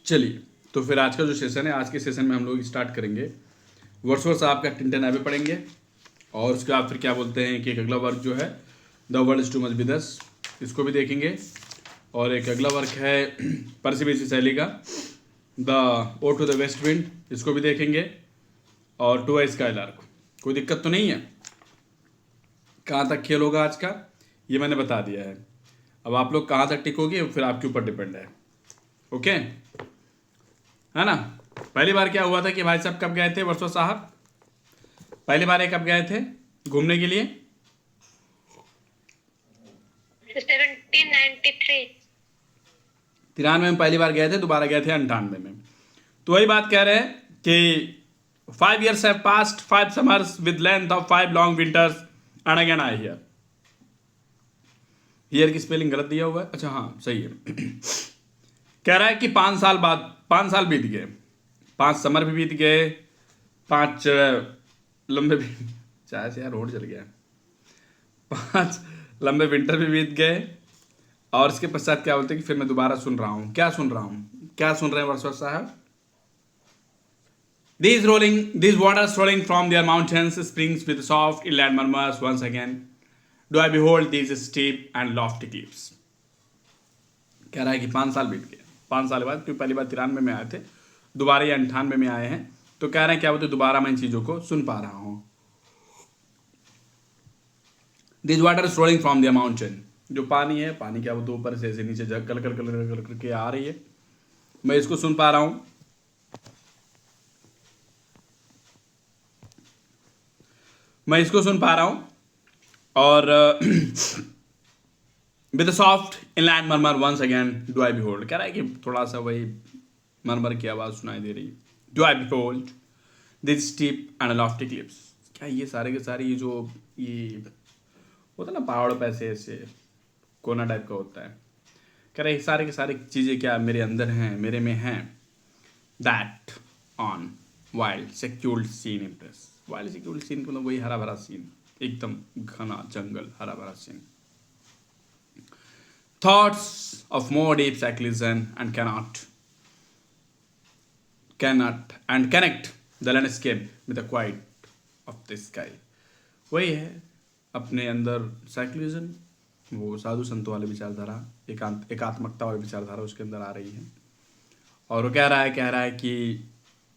चलिए, तो फिर आज का जो सेशन है, आज के सेशन में हम लोग स्टार्ट करेंगे वर्ड्सवर्थ साहब का टिंटन एबे पढ़ेंगे। और उसके बाद फिर क्या बोलते हैं कि एक अगला वर्क जो है the world is too much be this, इसको भी देखेंगे। और एक अगला वर्क है पर्सी बिशी शैली का the ode to the west wind, इसको भी देखेंगे। और टू ए स्काईलार्क। कोई दिक्कत तो नहीं है? कहाँ तक खेल होगा आज का ये मैंने बता दिया है। अब आप लोग कहाँ तक टिकोगे फिर आपके ऊपर डिपेंड है। ओके, है ना। पहली बार क्या हुआ था कि भाई साहब कब गए थे वर्षो साहब? पहली बार ये कब गए थे घूमने के लिए? 1793 93 में पहली बार गए थे, दोबारा गए थे 98 में। तो वही बात कह रहे हैं कि 5 years have passed, 5 summers with length of 5 long winters and again I here। Year की स्पेलिंग गलत दिया हुआ है। अच्छा हाँ सही है। कह रहा है कि 5 साल बाद 5 साल बीत गए, 5 समर भी बीत गए, 5 लंबे भी चाहे से यार रोड चल गया, 5 लंबे विंटर भी बीत गए। और इसके पश्चात क्या बोलते हैं कि फिर मैं दोबारा सुन रहा हूँ। क्या सुन रहा हूँ? क्या सुन रहे हैं वर्षवर्थ साहब? These waters rolling from their mountains springs with soft inland murmurs once again do I behold these steep and lofty cliffs। कह रहा है कि 5 साल बीत गए, 5 साल बाद, क्योंकि पहली बार 93 में आए थे, दोबारा ये 98 में आए हैं। तो कह रहे हैं क्या बोलते दोबारा मैं इन चीज़ों को सुन पा रहा हूँ। These waters rolling from their mountain, जो पानी है, पानी क्या बोलते ऊपर से ऐसे नीचे जग कल कल कल करके आ रही है, मैं इसको सुन पा रहा हूँ। मैं इसको सुन पा रहा हूँ। और with soft inland murmur once again do I behold, कह रहा है कि थोड़ा सा वही मरमर की आवाज़ सुनाई दे रही है। Do I behold this steep and Lofty cliffs, क्या ये सारे के सारे ये जो ये होता है ना पहाड़ पे ऐसे कोना टाइप का होता है, कह रहे सारे के सारे चीज़ें क्या मेरे अंदर हैं, मेरे में हैं। That on wild secluded scene impress, wild secluded scene मतलब वही हरा भरा सीन, एकदम घना जंगल हरा भरा scene. Thoughts of more deep seclusion and connect the landscape with the quiet of the sky। वही है अपने अंदर seclusion, वो साधु संतों वाली विचारधारा, एकात्मकता वाली विचारधारा उसके अंदर आ रही है। और वो कह रहा है कि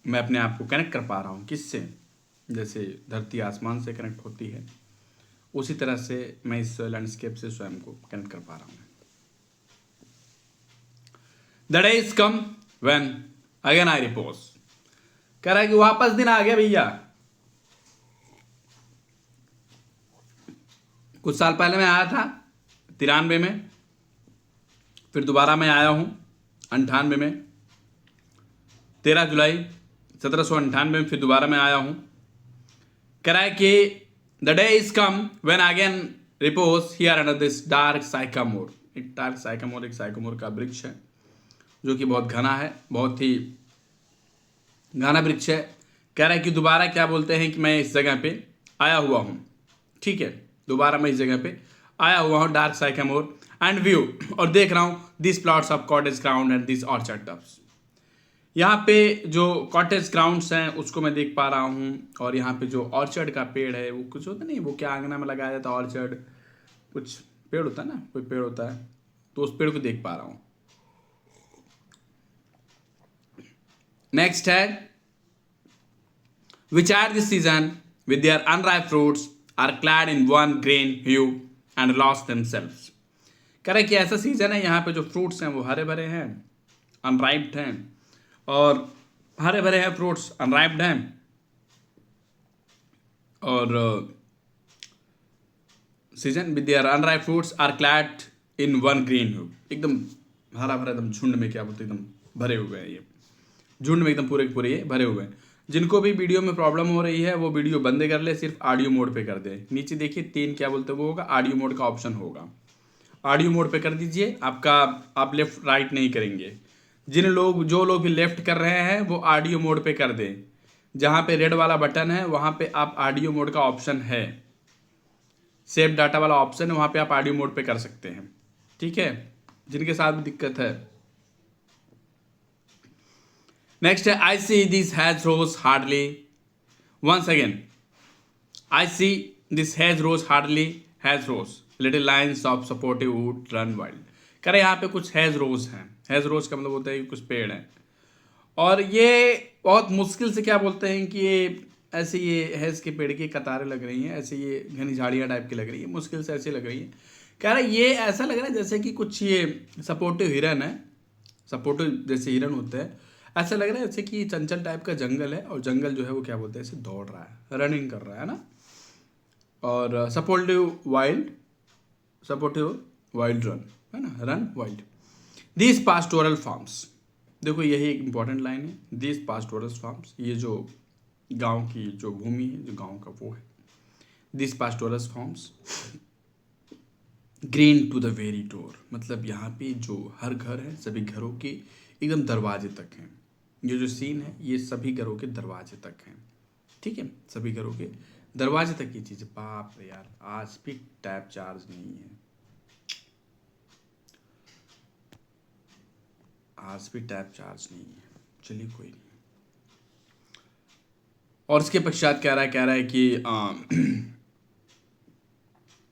मैं अपने आप को कनेक्ट कर पा रहा हूँ। किससे? जैसे धरती आसमान से कनेक्ट होती है, उसी तरह से मैं इस लैंडस्केप से स्वयं को कनेक्ट कर पा रहा हूँ। The day is come when again I repose, कह रहा है कि वापस दिन आ गया भैया। कुछ साल पहले मैं आया था 93 में, फिर दोबारा मैं आया हूँ 98 में, 13 जुलाई 1798 में फिर दोबारा मैं आया हूँ। कह रहा है कि the day is come when again repose here under this dark Sycamore. एक डार्क साइकामोर, एक साइकामोर का वृक्ष है जो कि बहुत घना है, बहुत ही घना वृक्ष है। कह रहा है कि दोबारा क्या बोलते हैं कि मैं इस जगह पे आया हुआ हूँ। ठीक है, दोबारा मैं इस जगह पे आया हुआ हूँ डार्क साइकामोर एंड व्यू, और देख रहा हूँ this plots of cottage ground and this orchard tubs. यहाँ पे जो कॉटेज ग्राउंड्स हैं उसको मैं देख पा रहा हूँ, और यहाँ पे जो ऑर्चर्ड का पेड़ है, वो कुछ होता नहीं, वो क्या आंगना में लगाया जाता है ऑर्चर्ड, कुछ पेड़ होता है ना, कोई पेड़ होता है, तो उस पेड़ को देख पा रहा हूँ। नेक्स्ट है which are this season with their unripe fruits are clad in one green hue and lost themselves। कह रहे कि ऐसा सीजन है यहाँ पे जो फ्रूट्स हैं वो हरे भरे हैं, अनराइप्ड हैं, और हरे भरे हैं फ्रूट्स, अनराइप्ड हैं, और season with their unripe fruits are clad in one green hue, एकदम हरा भरा, एकदम झुंड में क्या बोलते एकदम भरे हुए हैं, ये झुंड में एकदम पूरे पूरे ये भरे हुए हैं। जिनको भी वीडियो में प्रॉब्लम हो रही है वो वीडियो बंद कर ले, सिर्फ ऑडियो मोड पे कर दे। नीचे देखिए 3 क्या बोलते हैं वो होगा, ऑडियो मोड का ऑप्शन होगा, ऑडियो मोड पे कर दीजिए। आपका आप लेफ्ट राइट नहीं करेंगे। जो लोग भी लेफ्ट कर रहे हैं वो ऑडियो मोड पे कर दें। जहाँ पे रेड वाला बटन है वहाँ पे आप ऑडियो मोड का ऑप्शन है, सेव डाटा वाला ऑप्शन है, वहाँ पे आप ऑडियो मोड पे कर सकते हैं। ठीक है, जिनके साथ भी दिक्कत है नेक्स्ट है I see this hedge rows hardly, once again I see this hedge rows hardly hedge rows little lines of supportive wood run wild. कह रहे यहाँ पे कुछ हैज रोज हैं, हैज रोज का मतलब होता है कि कुछ पेड़ हैं, और ये बहुत मुश्किल से क्या बोलते हैं कि ये ऐसे ये हैज के पेड़ की कतारें लग रही हैं, ऐसे ये घनी झाड़ियाँ टाइप की लग रही है, मुश्किल से ऐसी लग रही है। कह रहा है ये ऐसा लग रहा है जैसे कि कुछ ये सपोर्टिव हिरन है, सपोर्टिव जैसे हिरन होते हैं, ऐसा लग रहा है जैसे कि चंचल टाइप का जंगल है, और जंगल जो है वो क्या बोलते हैं, ऐसे दौड़ रहा है, रनिंग कर रहा है ना। और सपोर्टिव वाइल्ड रन है ना, run wild. These pastoral farms, देखो यही एक इंपॉर्टेंट लाइन है, दीज पास्टोरल फार्म्स, ये जो गांव की जो भूमि है, जो गांव का वो है, this pastoral farms green to the very door, मतलब यहाँ पे जो हर घर है सभी घरों के एकदम दरवाजे तक हैं। ये जो सीन है ये सभी घरों के दरवाजे तक हैं, ठीक है, सभी घरों के दरवाजे तक की चीज़। बाप रे यार, आज भी टैप चार्ज नहीं है, आज भी टैप चार्ज नहीं है, चलिए कोई नहीं। और इसके पश्चात कह रहा है कि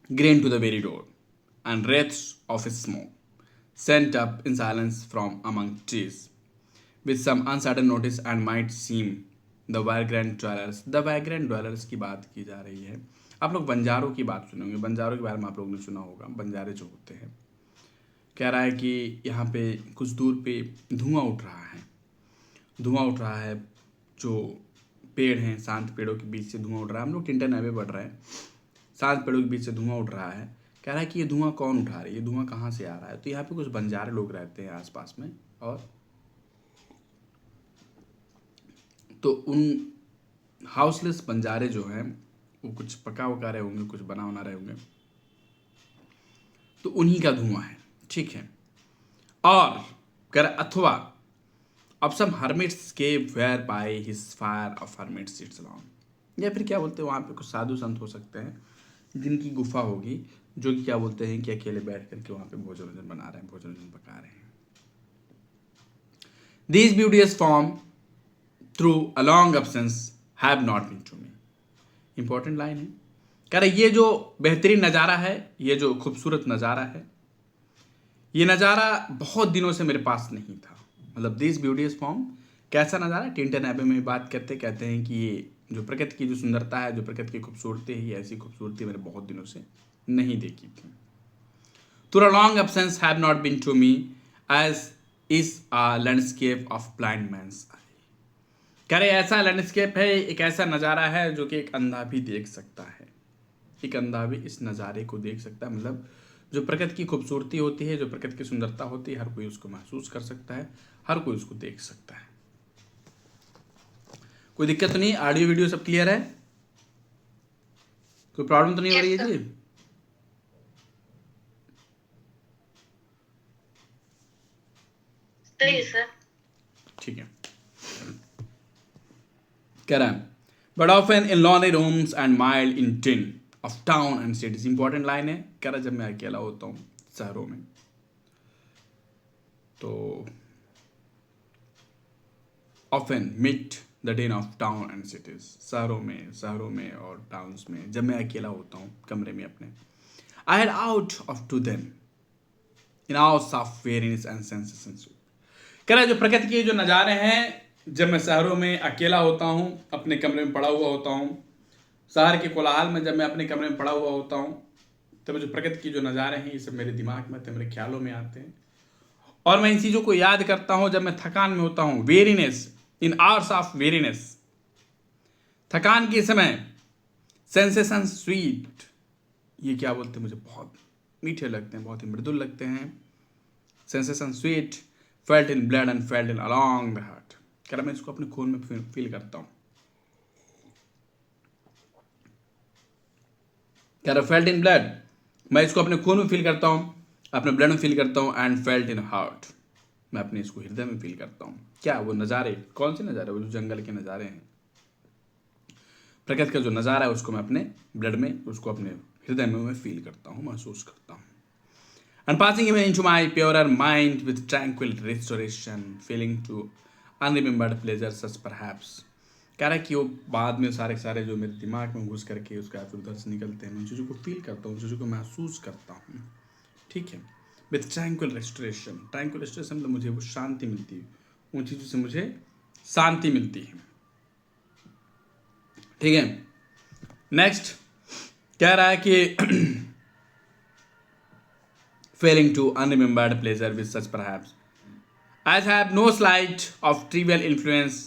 green to the very door and wreaths of smoke sent up in silence from among trees with some uncertain notice and might seem the vagrant dwellers। the vagrant dwellers की बात की जा रही है। आप लोग बंजारों की बात सुने होंगे, बंजारों के बारे में आप लोगों ने सुना होगा, बंजारे जो होते हैं। कह रहा है कि यहाँ पे कुछ दूर पे धुआं उठ रहा है, धुआं उठ रहा है, जो पेड़ हैं शांत पेड़ों के बीच से धुआं उठ रहा है। हम लोग टिंटन हाईवे बढ़ रहे हैं, शांत पेड़ों के बीच से धुआं उठ रहा है। कह रहा है कि ये धुआं कौन उठा रहा है, ये धुआं कहाँ से आ रहा है। तो यहाँ पे कुछ बंजारे लोग रहते हैं आसपास में, और तो उन हाउसलेस बंजारे जो हैं वो कुछ पका वका रहे होंगे, कुछ बना बना रहे होंगे, तो उन्हीं का धुआं है, ठीक है। और कह रहा अथवा अब some hermits cave where by his fire of hermit sits alone, या फिर क्या बोलते हैं वहाँ पे कुछ साधु संत हो सकते हैं जिनकी गुफा होगी, जो कि क्या बोलते हैं कि अकेले बैठ करके वहाँ पे भोजन वोजन बना रहे हैं, भोजन वोजन पका रहे हैं। These beauteous form through a long absence have not been to me। Important line है, कह रहे ये जो बेहतरीन नज़ारा है, ये जो खूबसूरत नज़ारा है, ये नज़ारा बहुत दिनों से मेरे पास नहीं था। मतलब दिस ब्यूटीज फॉर्म कैसा नज़ारा, टिंटन एबे में बात करते कहते हैं कि ये जो प्रकृति की जो सुंदरता है, जो प्रकृति की खूबसूरती है, ये ऐसी खूबसूरती मैंने बहुत दिनों से नहीं देखी थी। Through a long absence have not been to me as is a landscape of blind man's eye. कह रहे ऐसा लैंडस्केप है, एक ऐसा नज़ारा है जो कि एक अंधा भी देख सकता है, एक अंधा भी इस नज़ारे को देख सकता है। मतलब जो प्रकृति की खूबसूरती होती है, जो प्रकृति की सुंदरता होती है, हर कोई उसको महसूस कर सकता है, हर कोई उसको देख सकता है। कोई दिक्कत तो नहीं, ऑडियो वीडियो सब क्लियर है, कोई प्रॉब्लम तो नहीं हो रही है जी? सही है सर, ठीक है। कह रहा है but often in lonely rooms and mild in tin of town and cities. Important line है, कह रहा जब मैं अकेला होता हूँ शहरों में, तो ऑफन मिट द डिन ऑफ टाउन एंड सिटीज, शहरों में और टाउन्स में जब मैं अकेला होता हूँ कमरे में अपने, I had out of to them in hours of weariness and sensation. कह रहा है जो प्रकृति के जो नज़ारे हैं, जब मैं शहरों में अकेला होता हूँ, अपने कमरे में पड़ा हुआ होता हूँ, शहर के कोलाहल में जब मैं अपने कमरे में पड़ा हुआ होता हूँ, तब जो प्रकृति की जो नज़ारे हैं ये सब मेरे दिमाग में आते हैं, मेरे ख्यालों में आते हैं, और मैं इन चीज़ों को याद करता हूँ जब मैं थकान में होता हूँ। Weariness, in hours of weariness, थकान के समय, सेंसेशन स्वीट, ये क्या बोलते हैं, मुझे बहुत मीठे लगते हैं, बहुत ही मृदुल लगते हैं। Sensation sweet felt in blood and felt in along the heart. कह रहा मैं इसको अपने खून में फील करता हूँ। कह रहा फेल्ट इन ब्लड, मैं इसको अपने खून में फील करता हूँ, अपने ब्लड में फील करता हूँ, एंड फेल्ट इन हार्ट, मैं अपने इसको हृदय में फील करता हूँ। क्या वो नज़ारे, कौन से नज़ारे, वो जो जंगल के नज़ारे हैं, प्रकृति का जो नज़ारा है उसको मैं अपने ब्लड में, उसको अपने हृदय में मैं फील करता हूँ, महसूस करता हूँ। And passing even into my purer mind with tranquil restoration, feeling to unremembered pleasure such perhaps. कह रहा है कि वो बाद में सारे सारे जो मेरे दिमाग में घुस करके उसका फिर उधर से निकलते हैं, उन चीज़ों को फील करता हूँ, उन चीज़ों को महसूस करता हूँ। ठीक है, with tranquil restoration. Tranquil restoration मतलब मुझे वो शांति मिलती है, उन चीज़ों से मुझे शांति मिलती है। ठीक है, नेक्स्ट कह रहा है कि feeling to unremembered pleasure with such perhaps as have no slight of trivial influence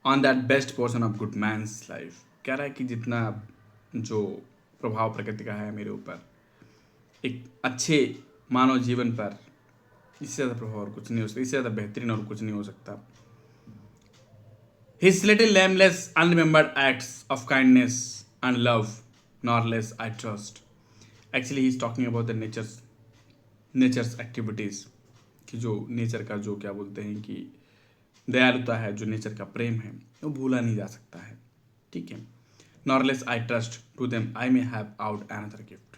on that best portion of good man's life। कह रहा है कि जितना जो प्रभाव प्रकृति का है मेरे ऊपर, एक अच्छे मानव जीवन पर, इससे ज़्यादा प्रभाव और कुछ नहीं हो सकता, इससे ज़्यादा बेहतरीन और कुछ नहीं हो सकता। His little nameless unremembered acts of kindness and love, nor less I trust। Actually he is talking about the nature's activities, कि जो नेचर का जो क्या बोलते हैं कि दयालुता है, जो नेचर का प्रेम है, वो भूला नहीं जा सकता है। ठीक है, nor less I trust to them I may have out another gift.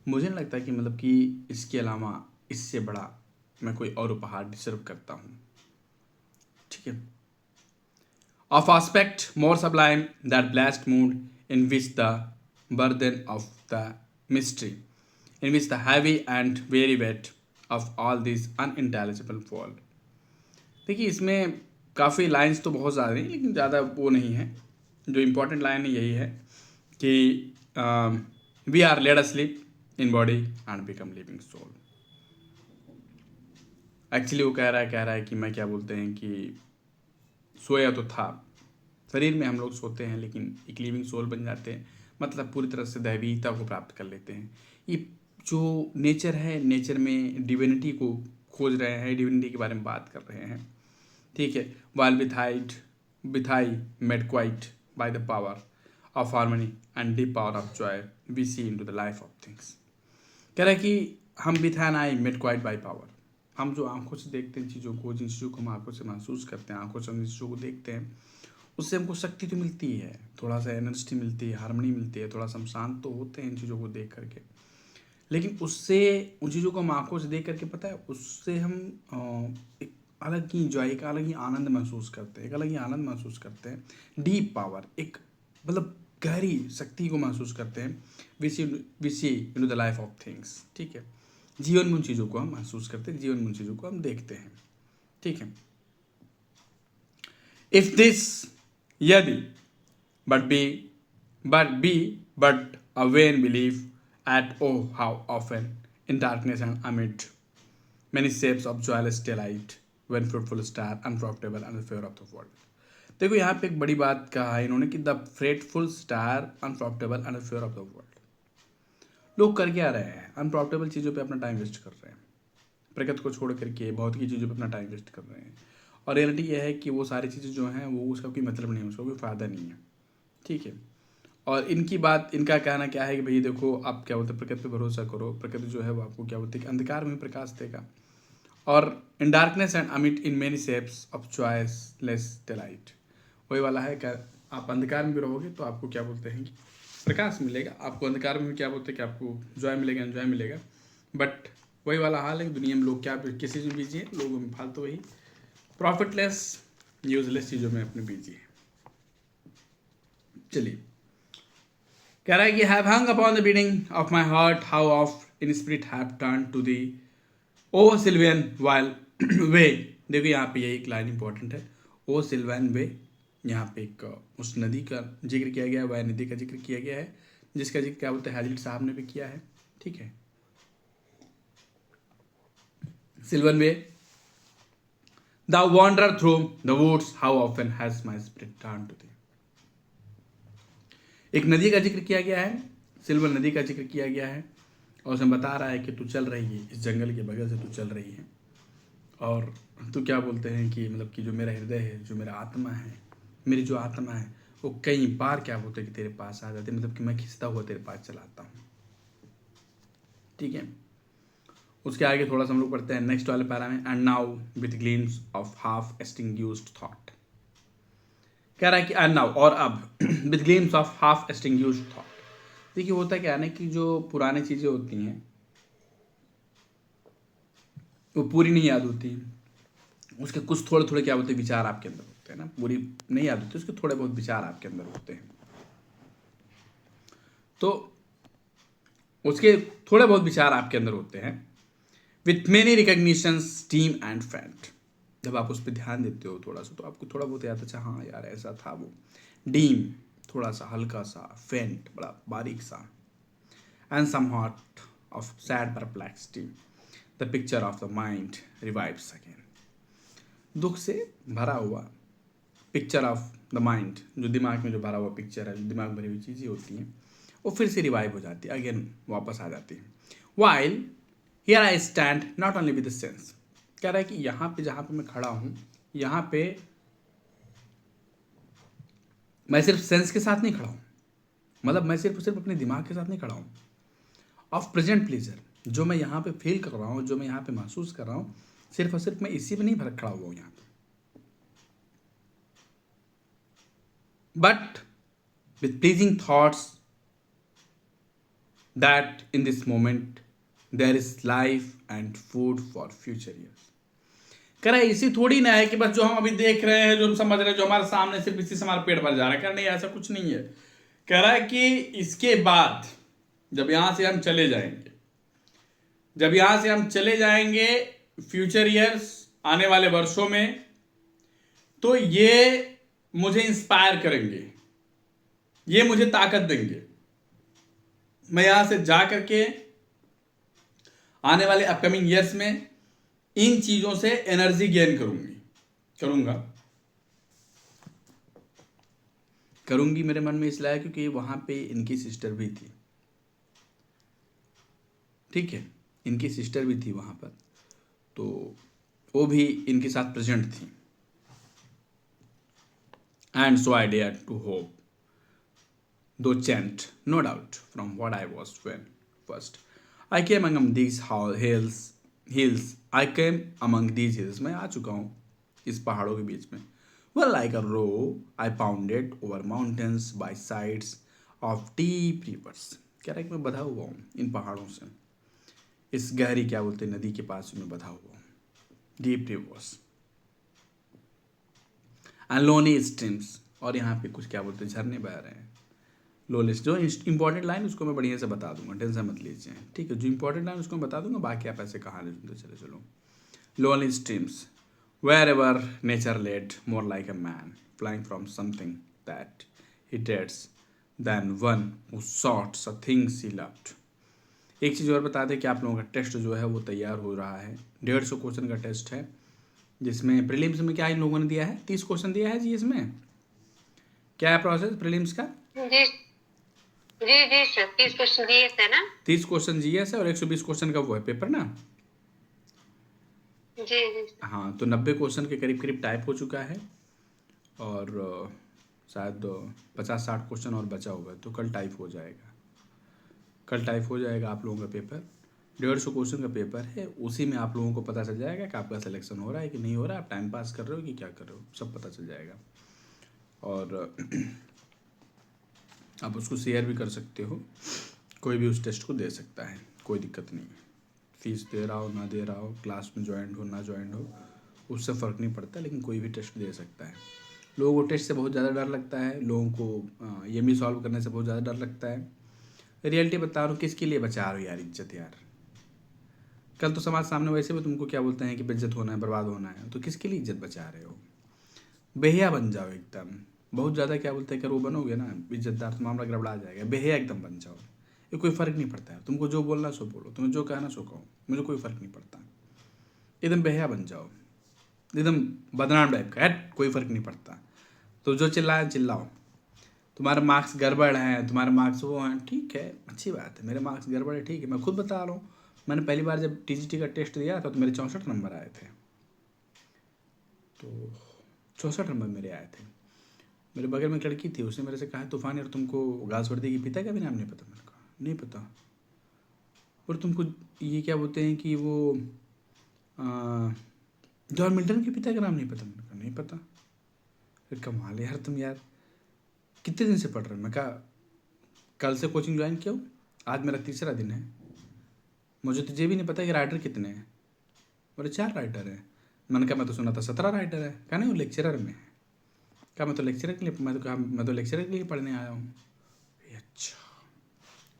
मुझे नहीं लगता कि मतलब कि इसके अलावा इससे बड़ा मैं कोई और उपहार डिजर्व करता हूँ। ठीक है, of aspect more Sublime that blessed mood in which the burden of the mystery in which the heavy and weary weight of all these unintelligible fall। देखिए इसमें काफ़ी लाइंस तो बहुत ज़्यादा हैं, लेकिन ज़्यादा वो नहीं है। जो इम्पोर्टेंट लाइन है यही है कि we are laid asleep in body and become living soul. Actually वो कह रहा है कि मैं क्या बोलते हैं कि सोया तो था, शरीर में हम लोग सोते हैं लेकिन एक लिविंग सोल बन जाते हैं, मतलब पूरी तरह से दैवीयता को प्राप्त कर लेते हैं। ये जो नेचर है, नेचर में डिविनिटी को खोज रहे हैं, डिविनिटी के बारे में बात कर रहे हैं। ठीक है, while with eye made quiet by the power of harmony and deep power of joy we see into the life of things. कह रहा है कि हम with an eye made quiet by power, हम जो आंखों से देखते हैं चीज़ों को, जिन चीज़ों को हम आंखों से महसूस करते हैं, आंखों से हम जिन चीज़ों को देखते हैं, उससे हमको शक्ति तो मिलती है, थोड़ा सा एनर्जी मिलती है, हार्मनी मिलती है, थोड़ा सा हम शांत तो होते हैं इन चीज़ों को देख करके। लेकिन उससे उन चीज़ों को हम आंखों से देख करके, पता है, उससे हम एक अलग ही इंजॉय, एक अलग ही आनंद महसूस करते हैं, एक अलग ही आनंद महसूस करते हैं। डीप पावर, एक मतलब गहरी शक्ति को महसूस करते हैं। We see into the life of things. ठीक है, जीवन में उन चीज़ों को हम महसूस करते हैं, जीवन में उन चीज़ों को हम देखते हैं। ठीक है, इफ दिस यदि but a vain belief at oh how often in darkness and amid many shapes of joyless delight when fruitful star unprofitable and the fear of the world। देखो यहाँ पे एक बड़ी बात कहा है इन्होंने कि the fretful stir unprofitable and fair of the world. लोग कर क्या रहे हैं? अनप्रॉफिटेबल चीज़ों पे अपना टाइम वेस्ट कर रहे हैं, प्रकृति को छोड़ करके भौतिक चीज़ों पे अपना टाइम वेस्ट कर रहे हैं। और रियलिटी यह है कि वो सारी चीज़ें जो हैं वो उसका कोई मतलब नहीं है, उसका कोई फ़ायदा नहीं है। ठीक है, और इनका कहना क्या है कि भाई देखो, आप क्या बोलते हैं, प्रकृति पे भरोसा करो, प्रकृति जो है वो आपको क्या बोलते हैं कि अंधकार में प्रकाश देगा। और इन डार्कनेस एंड अमिट in many shapes of choiceless delight, वही वाला है कि आप अंधकार में भी रहोगे तो आपको क्या बोलते हैं कि प्रकाश मिलेगा, आपको अंधकार में भी क्या बोलते हैं कि आपको जॉय मिलेगा, एंजॉय मिलेगा। बट वही वाला हाल है, दुनिया में लोग क्या किसी चीज़ में बिजी हैं, लोगों में फालतू वही प्रॉफिटलेस यूजलेस चीज़ों में अपने बिजी है। चलिए, कह रहा है कि have hung upon the beating of my heart how oft in spirit have turn to thee O sylvan while Wye. देखो यहाँ पे यही एक लाइन इंपॉर्टेंट है, ओ सिल्वियन वे। यहाँ पे एक उस नदी का जिक्र किया गया है, वह नदी का जिक्र किया गया है जिसका जिक्र क्या बोलते हैं हैजलिट साहब ने भी किया है। ठीक है, sylvan Wye the wander through the woods how often has my spirit turn to thee. एक नदी का जिक्र किया गया है, सिल्वर नदी का जिक्र किया गया है, और उसमें बता रहा है कि तू चल रही है, इस जंगल के बगल से तू चल रही है, और तू क्या बोलते हैं कि मतलब कि जो मेरा हृदय है, जो मेरा आत्मा है, मेरी जो आत्मा है वो कई बार क्या बोलते हैं कि तेरे पास आ जाते, मतलब कि मैं खिंचता हुआ तेरे पास चलाता हूँ। ठीक है, उसके आगे थोड़ा सा हम लोग पढ़ते हैं नेक्स्ट वाले पैरा में, and now with gleams of half extinguished thought. कह रहा है कि एंड नाउ, और अब, with gleams of half extinguished thought. देखिए होता क्या है ना कि जो पुरानी चीज़ें होती हैं वो पूरी नहीं याद होती, उसके कुछ थोड़े थोड़े क्या बोलते हैं विचार आपके अंदर होते हैं ना, पूरी नहीं याद होती, उसके थोड़े बहुत विचार आपके अंदर होते हैं। तो उसके थोड़े बहुत विचार आपके अंदर होते हैं। With many recognitions dim and faint, जब आप उस पर ध्यान देते हो थोड़ा सा तो आपको थोड़ा बहुत याद, अच्छा हाँ यार ऐसा था वो। डीम थोड़ा सा हल्का सा, फेंट बड़ा बारीक सा, and somewhat of sad perplexity the picture of the mind revives again. दुख से भरा हुआ पिक्चर ऑफ द माइंड, जो दिमाग में जो भरा हुआ पिक्चर है, जो दिमाग में भरी हुई चीज़ें होती हैं, वो फिर से रिवाइव हो जाती है, अगेन वापस आ जाती है। While here I stand not only with the sense, कह रहा है कि यहाँ पे जहाँ पे मैं खड़ा हूँ, यहाँ पे मैं सिर्फ सेंस के साथ नहीं खड़ा हूँ, मतलब मैं सिर्फ अपने दिमाग के साथ नहीं खड़ा हूँ। ऑफ प्रेजेंट प्लेजर, जो मैं यहाँ पे फील कर रहा हूँ, जो मैं यहाँ पे महसूस कर रहा हूँ, सिर्फ और सिर्फ मैं इसी में नहीं भर खड़ा हुआ हूँ यहाँ पे, but with pleasing thoughts that in this moment there is life and food for future years. कह रहा है इसी थोड़ी ना है कि बस जो हम अभी देख रहे हैं, जो हम समझ रहे हैं, जो हमारे सामने, सिर्फ इसी से हमारा पेट भर जा रहा है। कह रहा नहीं, ऐसा कुछ नहीं है। कह रहा है कि इसके बाद जब यहां से हम चले जाएंगे, जब यहां से हम चले जाएंगे फ्यूचर ईयर्स, आने वाले वर्षों में, तो ये मुझे इंस्पायर करेंगे, ये मुझे ताकत देंगे। मैं यहां से जा करके आने वाले अपकमिंग ईयर्स में इन चीजों से एनर्जी गेन करूंगी मेरे मन में इसलिए, क्योंकि वहां पे इनकी सिस्टर भी थी, ठीक है, इनकी सिस्टर भी थी वहां पर, तो वो भी इनके साथ प्रेजेंट थी। And so I dare to hope though changed no doubt from what I was when first I came among these hills I came among these hills, मैं आ चुका हूँ इस पहाड़ों के बीच में। Well like a roe I bounded over mountains by sides of deep rivers, कह रहा है कि मैं बधा हुआ हूँ इन पहाड़ों से, इस गहरी क्या बोलते हैं नदी के पास में बधा हुआ हूँ, deep reverse and Loni streams, और यहाँ पे कुछ क्या बोलते हैं झरने बह रहे हैं। लोलेस्ट, जो इंपॉर्टेंट लाइन उसको मैं बढ़िया से बता दूंगा, टेंशन मत लीजिए, ठीक है, जो इंपॉर्टेंट लाइन उसको मैं बता दूंगा, बाकी आप ऐसे कहानी सुनते चले चलो। Lonely streams wherever nature led more like a man flying from something that he dreads than one who sought a things he loved. एक चीज़ और बता दें कि आप लोगों का टेस्ट जो है वो तैयार हो रहा है, 150 क्वेश्चन का टेस्ट है, जिसमें प्रीलिम्स में क्या इन लोगों ने दिया है, 30 क्वेश्चन दिया है जी। इसमें क्या है प्रोसेस प्रीलिम्स का? जी जी जी सर, 30 क्वेश्चन जीएस है ना? 30 क्वेश्चन जीएस है और 120 क्वेश्चन का वो है पेपर ना। जी जी हाँ, तो 90 क्वेश्चन के करीब करीब टाइप हो चुका है, और शायद 50-60 क्वेश्चन और बचा हुआ है, तो कल टाइप हो जाएगा, कल टाइप हो जाएगा आप लोगों का पेपर। 150 क्वेश्चन का पेपर है, उसी में आप लोगों को पता चल जाएगा कि आपका सिलेक्शन हो रहा है कि नहीं हो रहा है, आप टाइम पास कर रहे हो कि क्या कर रहे हो, सब पता चल जाएगा। और आप उसको शेयर भी कर सकते हो, कोई भी उस टेस्ट को दे सकता है, कोई दिक्कत नहीं है। फीस दे रहा हो ना दे रहा हो, क्लास में ज्वाइन हो ना ज्वाइन हो, उससे फ़र्क नहीं पड़ता, लेकिन कोई भी टेस्ट दे सकता है। लोगों को टेस्ट से बहुत ज़्यादा डर लगता है, लोगों को ये भी सॉल्व करने से बहुत ज़्यादा डर लगता है। रियलिटी बता रहा हूँ, किसके लिए बचा रहे हो यार इज्जत यार? कल तो समाज सामने वैसे भी तुमको क्या बोलते हैं कि बेइज्जत होना है, बर्बाद होना है, तो किसके लिए इज्जत बचा रहे हो? बेहिया बन जाओ एकदम, बहुत ज़्यादा क्या बोलते हैं, अगर वो बनोगे ना इज्जतदार तो मामला गड़बड़ा जाएगा। बेहिया एकदम बन जाओ, ये कोई फ़र्क नहीं पड़ता है, तुमको जो बोलना सो बोलो, तुम्हें जो कहना सो कहो, मुझे कोई फ़र्क नहीं पड़ता। एकदम बेहिया बन जाओ, एकदम बदनाम टाइप का, हट कोई फ़र्क नहीं पड़ता। तो जो चिल्लाए चिल्लाओ, तुम्हारे मार्क्स गड़बड़ हैं, तुम्हारे मार्क्स वो हैं, ठीक है, अच्छी बात है, मेरे मार्क्स गड़बड़ है, ठीक है, मैं खुद बता रहा हूँ। मैंने पहली बार जब टीजीटी का टेस्ट दिया था तो मेरे 64 नंबर आए थे, तो 64 नंबर मेरे आए थे। मेरे बगल में एक लड़की थी, उसने मेरे से कहा तूफान यार तुमको गासवर्दी की पिता का भी नाम नहीं पता? मैंने कहा नहीं पता। और तुमको ये क्या बोलते हैं कि वो जॉन मिल्टन के पिता का नाम नहीं पता? मैंने कहा नहीं पता। फिर कमाल यार, तुम यार कितने दिन से पढ़ रहे हो? मैं कहा कल से कोचिंग ज्वाइन किया हूँ, आज मेरा तीसरा दिन है, मुझे तो ये भी नहीं पता कि राइटर कितने हैं। बोले 4 राइटर हैं। मैंने कहा मैं तो सुना था 17 राइटर है। कहा नहीं वो लेक्चरर में है। कहा मैं तो लेक्चरर के लिए मैं तो लेक्चरर के लिए पढ़ने आया हूँ। अच्छा